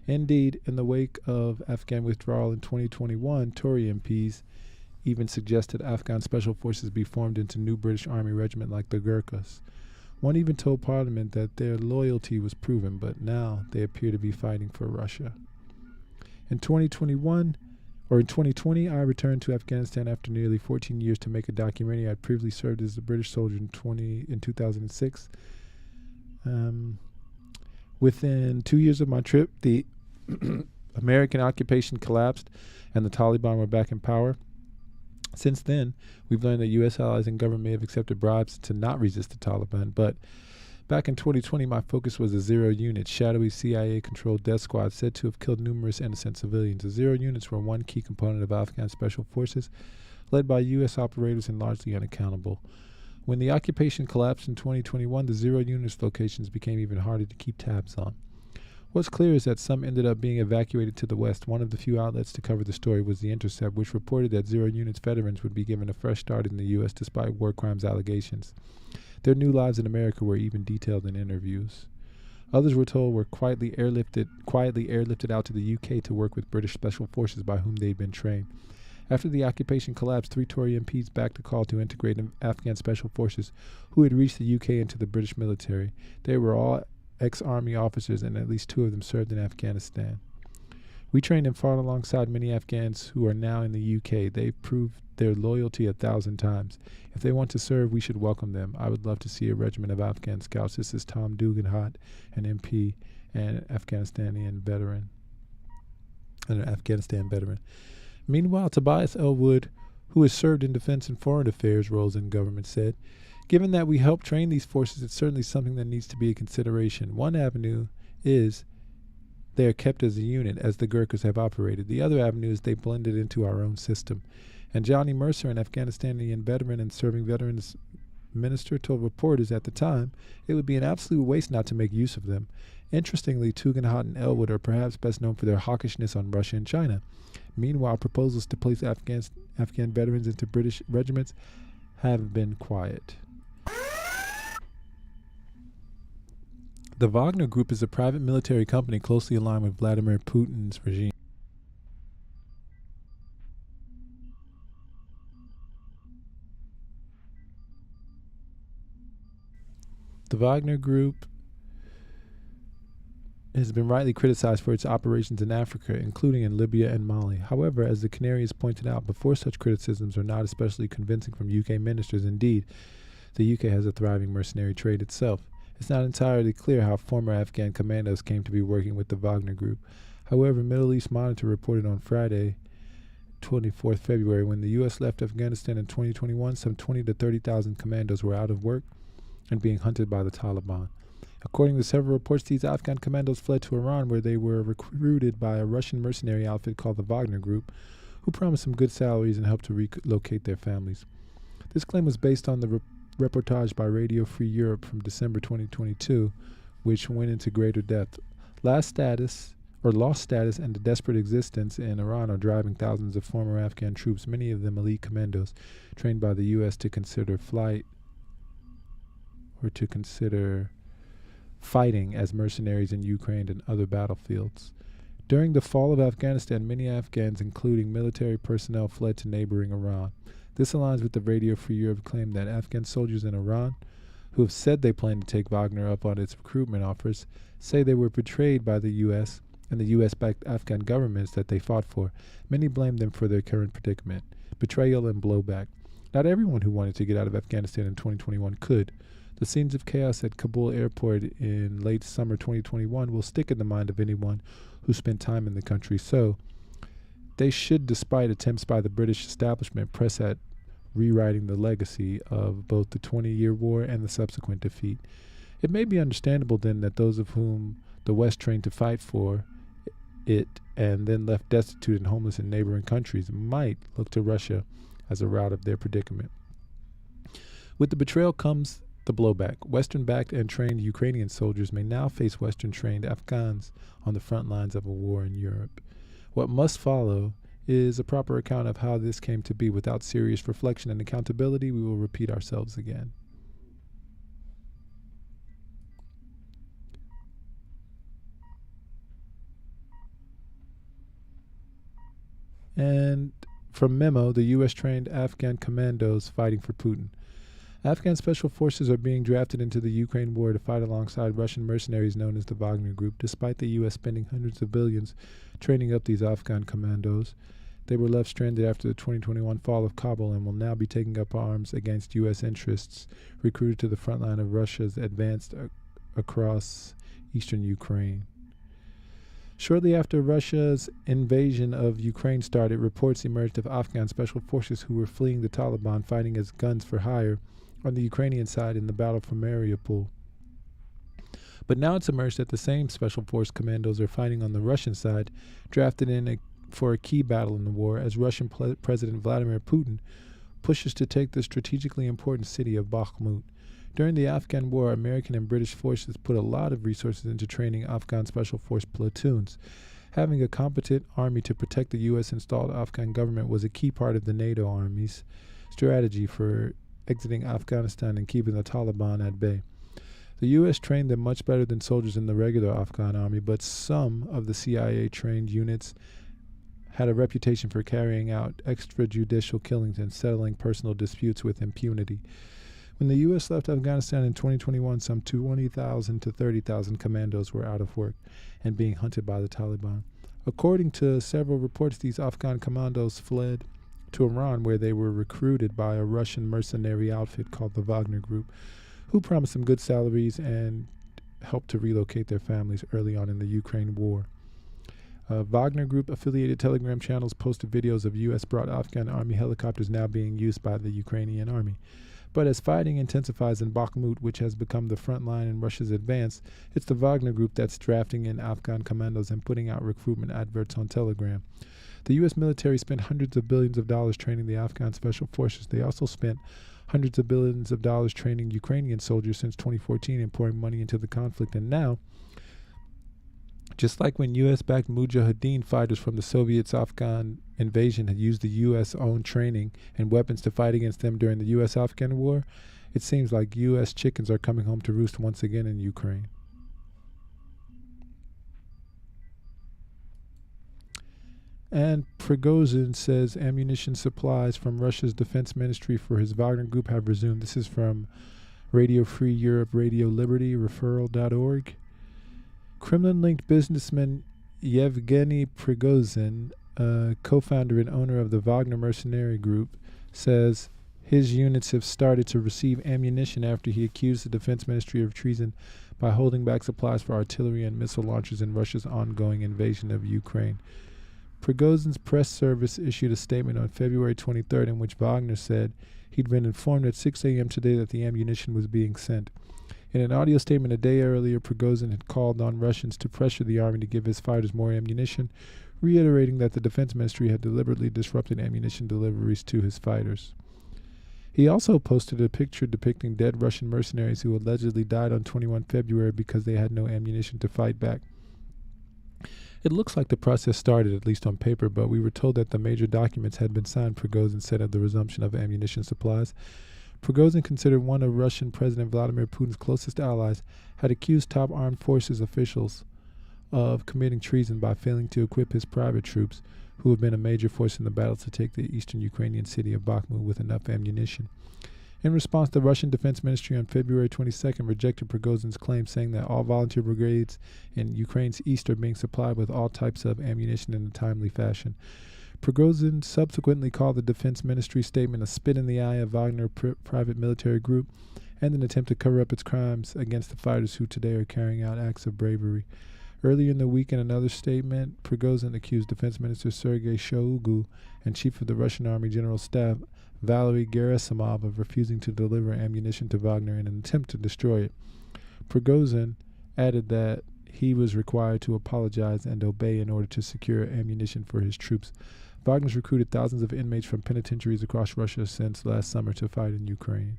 Indeed, in the wake of Afghan withdrawal in 2021, Tory MPs even suggested Afghan special forces be formed into new British Army regiment like the Gurkhas. One even told Parliament that their loyalty was proven, but now they appear to be fighting for Russia. In 2020, I returned to Afghanistan after nearly 14 years to make a documentary. I'd previously served as a British soldier in 2006. Within 2 years of my trip, the American occupation collapsed and the Taliban were back in power. Since then, we've learned that U.S. allies and government may have accepted bribes to not resist the Taliban, but back in 2020, my focus was a zero-unit, shadowy CIA-controlled death squad said to have killed numerous innocent civilians. The zero units were one key component of Afghan special forces, led by U.S. operators and largely unaccountable. When the occupation collapsed in 2021, the zero units locations became even harder to keep tabs on. What's clear is that some ended up being evacuated to the West. One of the few outlets to cover the story was The Intercept, which reported that zero units veterans would be given a fresh start in the U.S. despite war crimes allegations. Their new lives in America were even detailed in interviews. Others were told were quietly airlifted out to the UK to work with British special forces by whom they'd been trained. After the occupation collapsed, 3 Tory MPs backed a call to integrate Afghan special forces who had reached the UK into the British military. They were all ex-army officers, and at least 2 of them served in Afghanistan. We trained and fought alongside many Afghans who are now in the UK. They've proved their loyalty 1,000 times. If they want to serve, we should welcome them. I would love to see a regiment of Afghan scouts. This is Tom Duganhat, an MP and an Afghanistan veteran. Meanwhile, Tobias Elwood, who has served in defense and foreign affairs roles in government, said, "Given that we help train these forces, it's certainly something that needs to be a consideration. One avenue is they are kept as a unit, as the Gurkhas have operated. The other avenue is they blended into our own system." And Johnny Mercer, an Afghanistani veteran and serving veterans minister, told reporters at the time it would be an absolute waste not to make use of them. Interestingly, Tugendhat and Elwood are perhaps best known for their hawkishness on Russia and China. Meanwhile, proposals to place Afghan veterans into British regiments have been quiet. The Wagner Group is a private military company closely aligned with Vladimir Putin's regime. The Wagner Group has been rightly criticized for its operations in Africa, including in Libya and Mali. However, as the Canary has pointed out before, such criticisms are not especially convincing from UK ministers. Indeed, the UK has a thriving mercenary trade itself. It's not entirely clear how former Afghan commandos came to be working with the Wagner Group. However, Middle East Monitor reported on Friday, 24th February, when the U.S. left Afghanistan in 2021, some 20 to 30,000 commandos were out of work and being hunted by the Taliban. According to several reports, these Afghan commandos fled to Iran, where they were recruited by a Russian mercenary outfit called the Wagner Group, who promised them good salaries and helped to relocate their families. This claim was based on the reportage by Radio Free Europe from December 2022, which went into greater depth. Lost status and the desperate existence in Iran are driving thousands of former Afghan troops, many of them elite commandos, trained by the U.S. to consider fighting as mercenaries in Ukraine and other battlefields. During the fall of Afghanistan, many Afghans, including military personnel, fled to neighboring Iran. This aligns with the Radio Free Europe claim that Afghan soldiers in Iran, who have said they plan to take Wagner up on its recruitment offers, say they were betrayed by the U.S. and the U.S.-backed Afghan governments that they fought for. Many blame them for their current predicament, betrayal and blowback. Not everyone who wanted to get out of Afghanistan in 2021 could. The scenes of chaos at Kabul airport in late summer 2021 will stick in the mind of anyone who spent time in the country. So, they should, despite attempts by the British establishment, press at rewriting the legacy of both the 20-year war and the subsequent defeat. It may be understandable then that those of whom the West trained to fight for it and then left destitute and homeless in neighboring countries might look to Russia as a route of their predicament. With the betrayal comes the blowback. Western-backed and trained Ukrainian soldiers may now face Western-trained Afghans on the front lines of a war in Europe. What must follow is a proper account of how this came to be. Without serious reflection and accountability, we will repeat ourselves again. And from Memo, the U.S.-trained Afghan commandos fighting for Putin. Afghan special forces are being drafted into the Ukraine war to fight alongside Russian mercenaries known as the Wagner Group. Despite the U.S. spending hundreds of billions training up these Afghan commandos, they were left stranded after the 2021 fall of Kabul and will now be taking up arms against U.S. interests, recruited to the front line of Russia's advance across eastern Ukraine. Shortly after Russia's invasion of Ukraine started, reports emerged of Afghan special forces who were fleeing the Taliban, fighting as guns for hire on the Ukrainian side in the battle for Mariupol. But now it's emerged that the same special force commandos are fighting on the Russian side, drafted in for a key battle in the war, as Russian President Vladimir Putin pushes to take the strategically important city of Bakhmut. During the Afghan war, American and British forces put a lot of resources into training Afghan special force platoons. Having a competent army to protect the U.S.-installed Afghan government was a key part of the NATO Army's strategy for exiting Afghanistan and keeping the Taliban at bay. The U.S. trained them much better than soldiers in the regular Afghan army, but some of the CIA-trained units had a reputation for carrying out extrajudicial killings and settling personal disputes with impunity. When the U.S. left Afghanistan in 2021, some 20,000 to 30,000 commandos were out of work and being hunted by the Taliban. According to several reports, these Afghan commandos fled to Iran, where they were recruited by a Russian mercenary outfit called the Wagner Group, who promised them good salaries and helped to relocate their families early on in the Ukraine war. Wagner Group-affiliated Telegram channels posted videos of U.S.-brought Afghan army helicopters now being used by the Ukrainian army. But as fighting intensifies in Bakhmut, which has become the front line in Russia's advance, it's the Wagner Group that's drafting in Afghan commandos and putting out recruitment adverts on Telegram. The U.S. military spent hundreds of billions of dollars training the Afghan special forces. They also spent hundreds of billions of dollars training Ukrainian soldiers since 2014 and pouring money into the conflict. And now, just like when U.S.-backed Mujahideen fighters from the Soviets' Afghan invasion had used the U.S.-owned training and weapons to fight against them during the U.S.-Afghan war, it seems like U.S. chickens are coming home to roost once again in Ukraine. And Prigozhin says ammunition supplies from Russia's defense ministry for his Wagner Group have resumed. This is from Radio Free Europe, Radio Liberty, referral.org. Kremlin-linked businessman Yevgeny Prigozhin, co-founder and owner of the Wagner mercenary group, says his units have started to receive ammunition after he accused the defense ministry of treason by holding back supplies for artillery and missile launchers in Russia's ongoing invasion of Ukraine. Prigozhin's press service issued a statement on February 23rd in which Wagner said he'd been informed at 6 a.m. today that the ammunition was being sent. In an audio statement a day earlier, Prigozhin had called on Russians to pressure the army to give his fighters more ammunition, reiterating that the defense ministry had deliberately disrupted ammunition deliveries to his fighters. He also posted a picture depicting dead Russian mercenaries who allegedly died on 21 February because they had no ammunition to fight back. It looks like the process started, at least on paper, but we were told that the major documents had been signed, Prigozhin said of the resumption of ammunition supplies. Prigozhin, considered one of Russian President Vladimir Putin's closest allies, had accused top armed forces officials of committing treason by failing to equip his private troops, who have been a major force in the battle to take the eastern Ukrainian city of Bakhmut, with enough ammunition. In response, the Russian Defense Ministry on February 22nd rejected Prigozhin's claim, saying that all volunteer brigades in Ukraine's east are being supplied with all types of ammunition in a timely fashion. Prigozhin subsequently called the Defense Ministry statement a spit in the eye of Wagner private military group and an attempt to cover up its crimes against the fighters who today are carrying out acts of bravery. Earlier in the week, in another statement, Prigozhin accused Defense Minister Sergei Shoigu and Chief of the Russian Army General Staff Valery Gerasimov of refusing to deliver ammunition to Wagner in an attempt to destroy it. Prigozhin added that he was required to apologize and obey in order to secure ammunition for his troops. Wagner's recruited thousands of inmates from penitentiaries across Russia since last summer to fight in Ukraine.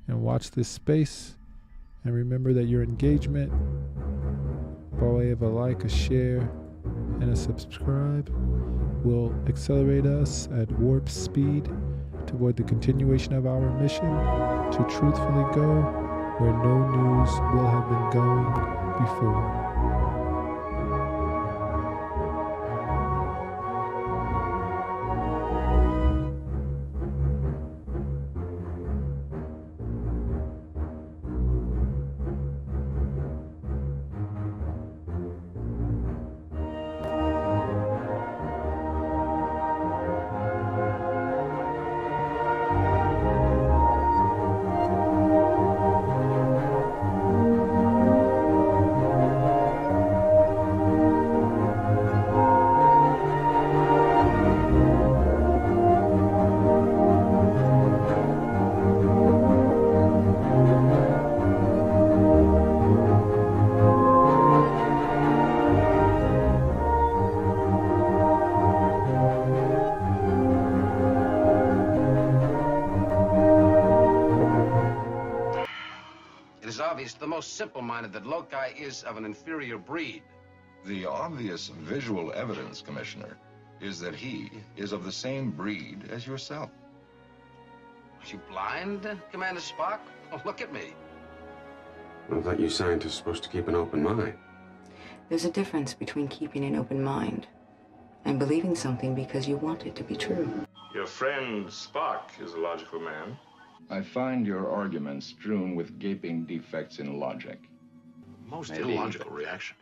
And watch this space, and remember that your engagement by way of a like, a share, and a subscribe will accelerate us at warp speed toward the continuation of our mission to truthfully go where no news will have been going before. To the most simple-minded that Loci is of an inferior breed. The obvious visual evidence, Commissioner, is that he is of the same breed as yourself. Are you blind, Commander Spock? Oh, look at me. I thought you scientists were supposed to keep an open mind. There's a difference between keeping an open mind and believing something because you want it to be true. Your friend Spock is a logical man. I find your arguments strewn with gaping defects in logic. Most illogical reaction.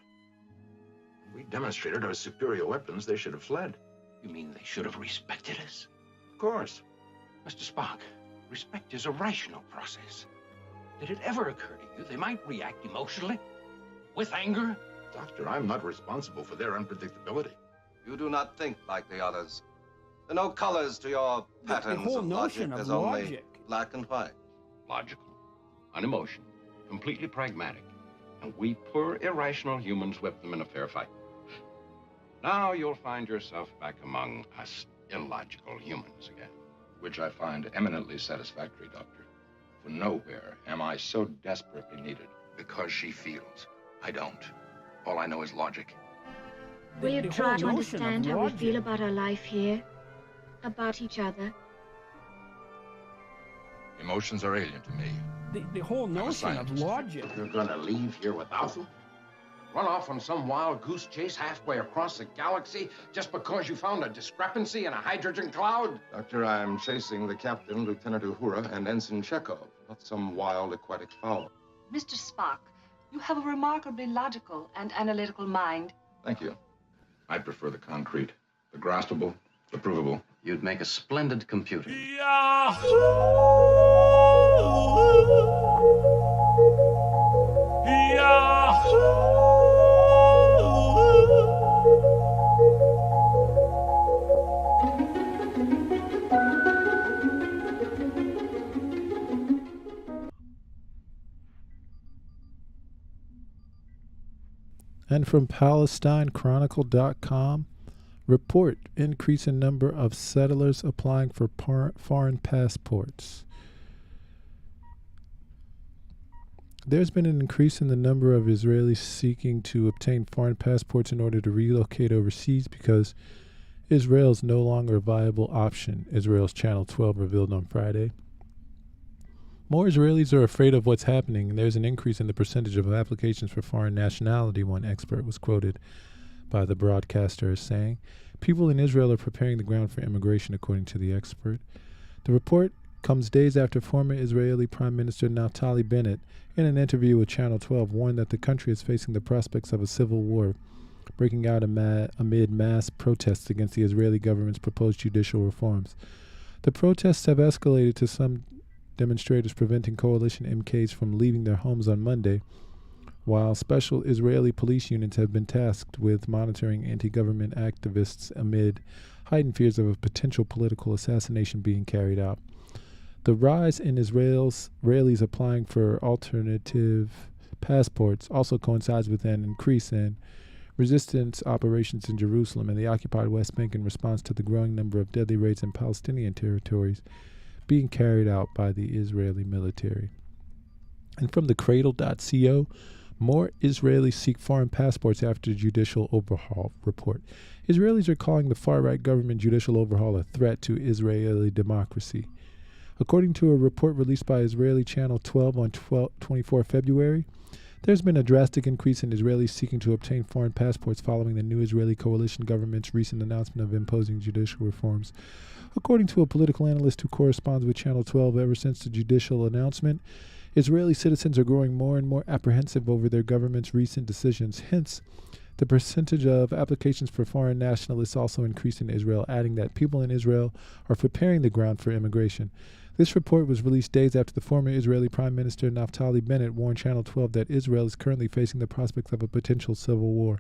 We demonstrated our superior weapons. They should have fled. You mean they should have respected us? Of course. Mr. Spock, respect is a rational process. Did it ever occur to you they might react emotionally? With anger? Doctor, I'm not responsible for their unpredictability. You do not think like the others. There are no colors to your patterns the whole of notion logic. of There's logic. only black and white. Logical, unemotional, completely pragmatic. And we poor irrational humans whip them in a fair fight. Now you'll find yourself back among us illogical humans again. Which I find eminently satisfactory, Doctor. For nowhere am I so desperately needed. Because she feels. I don't. All I know is logic. Will you The try whole to notion of understand how we logic. feel about our life here? About each other? Emotions are alien to me. The whole notion of logic. You're gonna leave here without them? Run off on some wild goose chase halfway across the galaxy just because you found a discrepancy in a hydrogen cloud? Doctor, I'm chasing the captain, Lieutenant Uhura, and Ensign Chekhov, not some wild aquatic fowl. Mr. Spock, you have a remarkably logical and analytical mind. Thank you. I prefer the concrete, the graspable, the provable. You'd make a splendid computer. And from PalestineChronicle.com, report increase in number of settlers applying for foreign passports. There's been an increase in the number of Israelis seeking to obtain foreign passports in order to relocate overseas because Israel is no longer a viable option, Israel's Channel 12 revealed on Friday. More Israelis are afraid of what's happening, and there's an increase in the percentage of applications for foreign nationality, one expert was quoted by the broadcaster as saying. People in Israel are preparing the ground for immigration, according to the expert. The report comes days after former Israeli Prime Minister Naftali Bennett, in an interview with Channel 12, warned that the country is facing the prospects of a civil war, breaking out amid mass protests against the Israeli government's proposed judicial reforms. The protests have escalated to some demonstrators preventing coalition MKs from leaving their homes on Monday, while special Israeli police units have been tasked with monitoring anti-government activists amid heightened fears of a potential political assassination being carried out. The rise in Israelis applying for alternative passports also coincides with an increase in resistance operations in Jerusalem and the occupied West Bank in response to the growing number of deadly raids in Palestinian territories being carried out by the Israeli military. And from the Cradle.co, more Israelis seek foreign passports after judicial overhaul report. Israelis are calling the far-right government judicial overhaul a threat to Israeli democracy. According to a report released by Israeli Channel 12 on 24 February, there's been a drastic increase in Israelis seeking to obtain foreign passports following the new Israeli coalition government's recent announcement of imposing judicial reforms. According to a political analyst who corresponds with Channel 12, ever since the judicial announcement, Israeli citizens are growing more and more apprehensive over their government's recent decisions. Hence, the percentage of applications for foreign nationalists also increased in Israel, adding that people in Israel are preparing the ground for immigration. This report was released days after the former Israeli Prime Minister Naftali Bennett warned Channel 12 that Israel is currently facing the prospects of a potential civil war.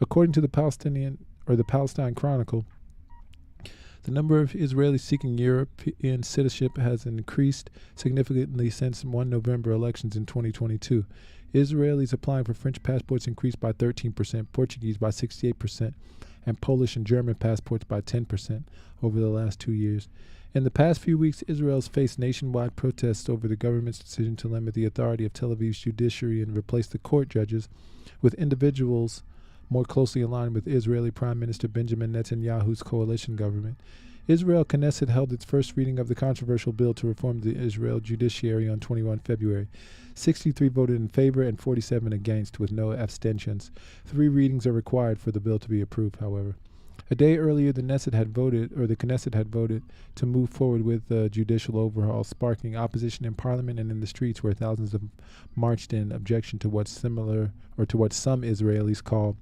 According to the Palestine Chronicle, the number of Israelis seeking European citizenship has increased significantly since 1 November elections in 2022. Israelis applying for French passports increased by 13%, Portuguese by 68%, and Polish and German passports by 10% over the last 2 years. In the past few weeks, Israel's faced nationwide protests over the government's decision to limit the authority of Tel Aviv's judiciary and replace the court judges with individuals more closely aligned with Israeli Prime Minister Benjamin Netanyahu's coalition government. Israel Knesset held its first reading of the controversial bill to reform the Israel judiciary on 21 February. 63 voted in favor and 47 against, with no abstentions. 3 readings are required for the bill to be approved, however. A day earlier, the Knesset had voted to move forward with the judicial overhaul, sparking opposition in parliament and in the streets, where thousands have marched in objection to what some Israelis call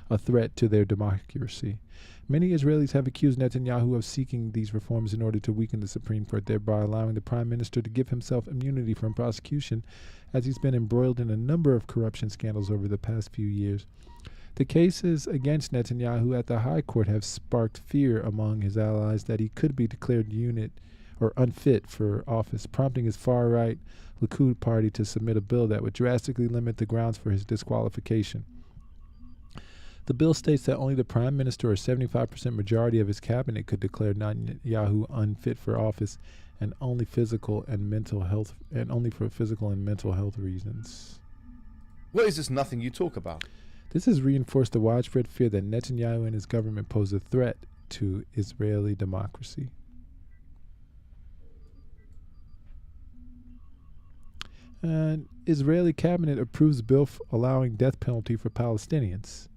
a threat to their democracy. Many Israelis have accused Netanyahu of seeking these reforms in order to weaken the Supreme Court, thereby allowing the Prime Minister to give himself immunity from prosecution, as he's been embroiled in a number of corruption scandals over the past few years. The cases against Netanyahu at the High Court have sparked fear among his allies that he could be declared unfit for office, prompting his far-right Likud party to submit a bill that would drastically limit the grounds for his disqualification. The bill states that only the Prime Minister or 75% majority of his cabinet could declare Netanyahu unfit for office, and only for physical and mental health reasons. What is this nothing you talk about? This has reinforced the widespread fear that Netanyahu and his government pose a threat to Israeli democracy. An Israeli cabinet approves bill allowing death penalty for Palestinians.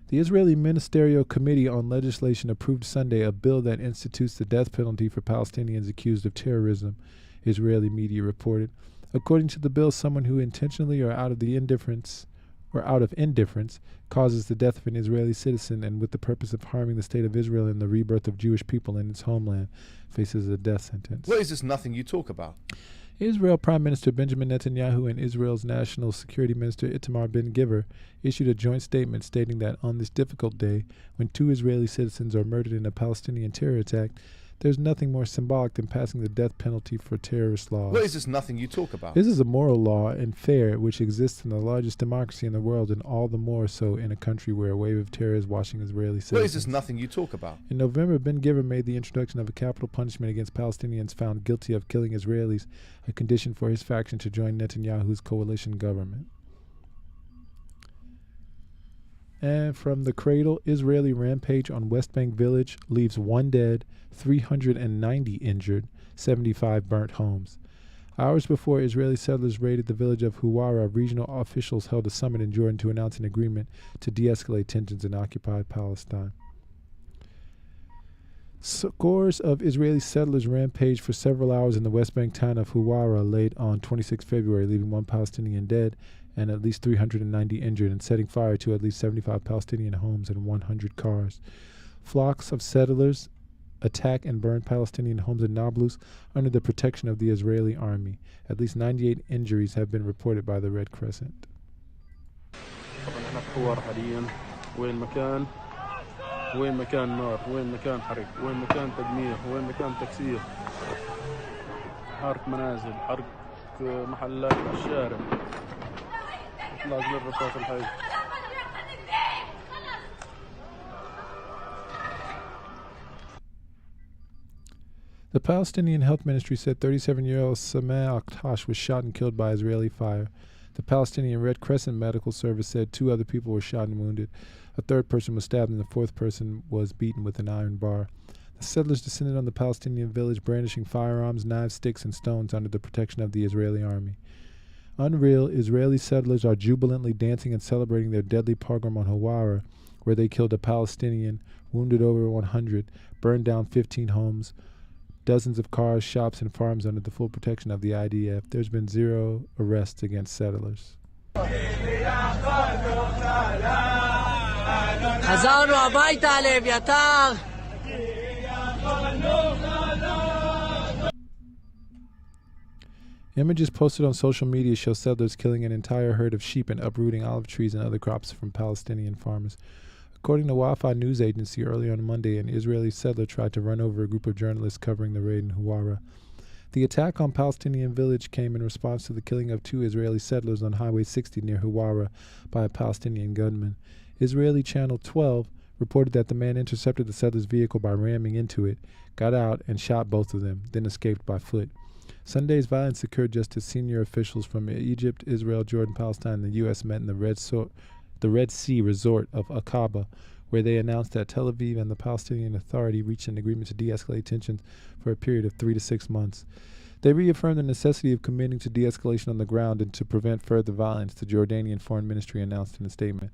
The Israeli Ministerial Committee on Legislation approved Sunday a bill that institutes the death penalty for Palestinians accused of terrorism, Israeli media reported. According to the bill, someone who intentionally or out of indifference causes the death of an Israeli citizen and with the purpose of harming the state of Israel and the rebirth of Jewish people in its homeland faces a death sentence. What is this nothing you talk about? Israel Prime Minister Benjamin Netanyahu and Israel's National Security Minister Itamar Ben-Gvir issued a joint statement stating that on this difficult day, when 2 Israeli citizens are murdered in a Palestinian terror attack, There's nothing more symbolic than passing the death penalty for terrorist laws. What is this nothing you talk about? This is a moral law and fair which exists in the largest democracy in the world, and all the more so in a country where a wave of terror is washing Israeli citizens. What is this nothing you talk about? In November, Ben Giver made the introduction of a capital punishment against Palestinians found guilty of killing Israelis a condition for his faction to join Netanyahu's coalition government. And from the cradle, Israeli rampage on West Bank village leaves 1 dead, 390 injured, 75 burnt homes. Hours before Israeli settlers raided the village of Huwara, regional officials held a summit in Jordan to announce an agreement to de-escalate tensions in occupied Palestine. Scores of Israeli settlers rampaged for several hours in the West Bank town of Huwara late on 26 February, leaving 1 Palestinian dead and at least 390 injured, and setting fire to at least 75 Palestinian homes and 100 cars. Flocks of settlers attack and burn Palestinian homes in Nablus under the protection of the Israeli army. At least 98 injuries have been reported by the Red Crescent. وين مكان نار، وين مكان حرق، وين مكان تدمير، وين مكان تكسير، حرق منازل، حرق محلات الشارع، إطلاق للرصاص الحي. The Palestinian Health Ministry said 37-year-old Sameh Aktash was shot and killed by Israeli fire. The Palestinian Red Crescent Medical Service said 2 other people were shot and wounded. A 3rd person was stabbed and the 4th person was beaten with an iron bar. The settlers descended on the Palestinian village brandishing firearms, knives, sticks, and stones under the protection of the Israeli army. Unreal, Israeli settlers are jubilantly dancing and celebrating their deadly pogrom on Huwara, where they killed a Palestinian, wounded over 100, burned down 15 homes, dozens of cars, shops, and farms under the full protection of the IDF. There's been 0 arrests against settlers. חזרנו הביתה לאביתר. Images posted on social media show settlers killing an entire herd of sheep and uprooting olive trees and other crops from Palestinian farmers. According to Wi-Fi news agency, earlier on Monday, an Israeli settler tried to run over a group of journalists covering the raid in Huwara. The attack on Palestinian village came in response to the killing of 2 Israeli settlers on Highway 60 near Huwara by a Palestinian gunman. Israeli Channel 12 reported that the man intercepted the settler's vehicle by ramming into it, got out, and shot both of them, then escaped by foot. Sunday's violence occurred just as senior officials from Egypt, Israel, Jordan, Palestine, and the U.S. met in the Red Sea resort of Aqaba, where they announced that Tel Aviv and the Palestinian Authority reached an agreement to de-escalate tensions for a period of 3 to 6 months. They reaffirmed the necessity of committing to de-escalation on the ground and to prevent further violence, the Jordanian Foreign Ministry announced in a statement.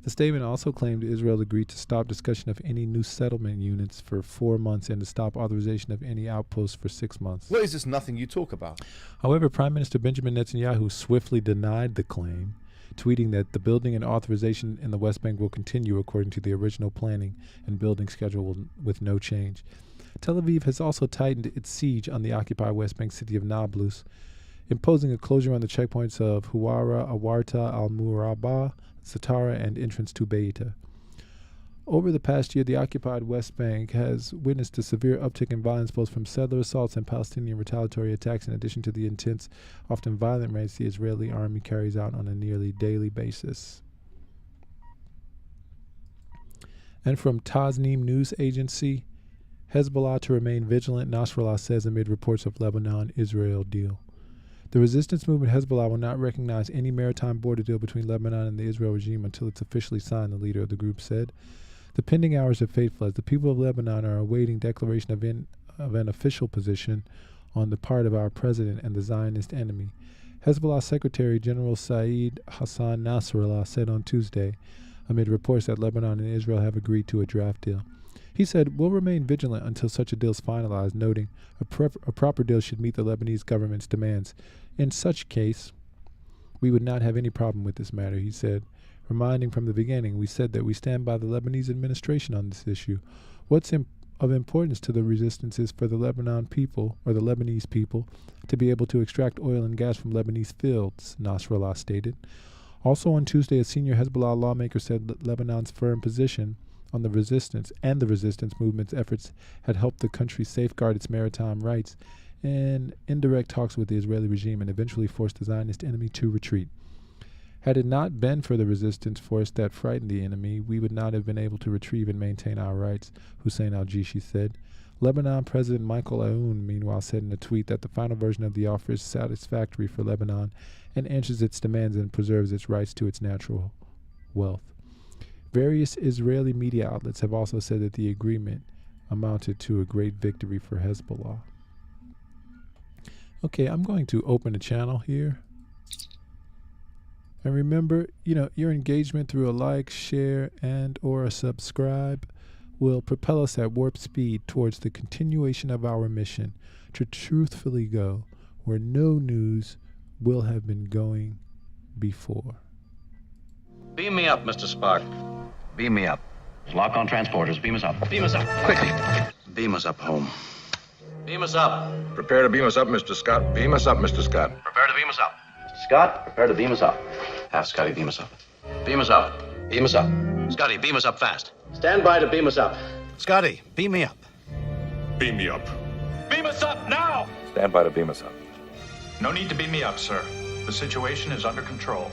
The statement also claimed Israel agreed to stop discussion of any new settlement units for 4 months and to stop authorization of any outposts for 6 months. What is this nothing you talk about? However, Prime Minister Benjamin Netanyahu swiftly denied the claim, tweeting that the building and authorization in the West Bank will continue according to the original planning and building schedule with no change. Tel Aviv has also tightened its siege on the occupied West Bank city of Nablus, imposing a closure on the checkpoints of Huwara, Awarta, Al-Murabba, Satara, and entrance to Beita. Over the past year, the occupied West Bank has witnessed a severe uptick in violence both from settler assaults and Palestinian retaliatory attacks, in addition to the intense, often violent raids the Israeli army carries out on a nearly daily basis. And from Tasnim News Agency, Hezbollah to remain vigilant, Nasrallah says amid reports of Lebanon-Israel deal. The resistance movement Hezbollah will not recognize any maritime border deal between Lebanon and the Israel regime until it's officially signed, the leader of the group said. The pending hours are fateful as the people of Lebanon are awaiting declaration of an official position on the part of our president and the Zionist enemy. Hezbollah Secretary General Saeed Hassan Nasrallah said on Tuesday, amid reports that Lebanon and Israel have agreed to a draft deal. He said, "We'll remain vigilant until such a deal is finalized," noting a proper deal should meet the Lebanese government's demands. In such case, we would not have any problem with this matter, he said, reminding from the beginning, we said that we stand by the Lebanese administration on this issue. What's of importance to the resistance is for the Lebanon people, or the Lebanese people, to be able to extract oil and gas from Lebanese fields, Nasrallah stated. Also on Tuesday, a senior Hezbollah lawmaker said that Lebanon's firm position on the resistance movement's efforts had helped the country safeguard its maritime rights and indirect talks with the Israeli regime and eventually forced the Zionist enemy to retreat. Had it not been for the resistance force that frightened the enemy, we would not have been able to retrieve and maintain our rights, Hussein al-Jishi said. Lebanon President Michael Aoun, meanwhile, said in a tweet that the final version of the offer is satisfactory for Lebanon and answers its demands and preserves its rights to its natural wealth. Various Israeli media outlets have also said that the agreement amounted to a great victory for Hezbollah. Okay, I'm going to open a channel here. And remember, your engagement through a like, share, and or a subscribe will propel us at warp speed towards the continuation of our mission to truthfully go where no news will have been going before. Beam me up, Mr. Spark. Beam me up. Lock on transporters. Beam us up. Beam us up. Quickly. Beam us up home. Beam us up. Prepare to beam us up, Mr. Scott. Beam us up, Mr. Scott. Prepare to beam us up. Mr. Scott, prepare to beam us up. Have Scotty beam us up. Beam us up. Beam us up. Scotty, beam us up fast. Stand by to beam us up. Scotty, beam me up. Beam me up. Beam us up now! Stand by to beam us up. No need to beam me up, sir. The situation is under control.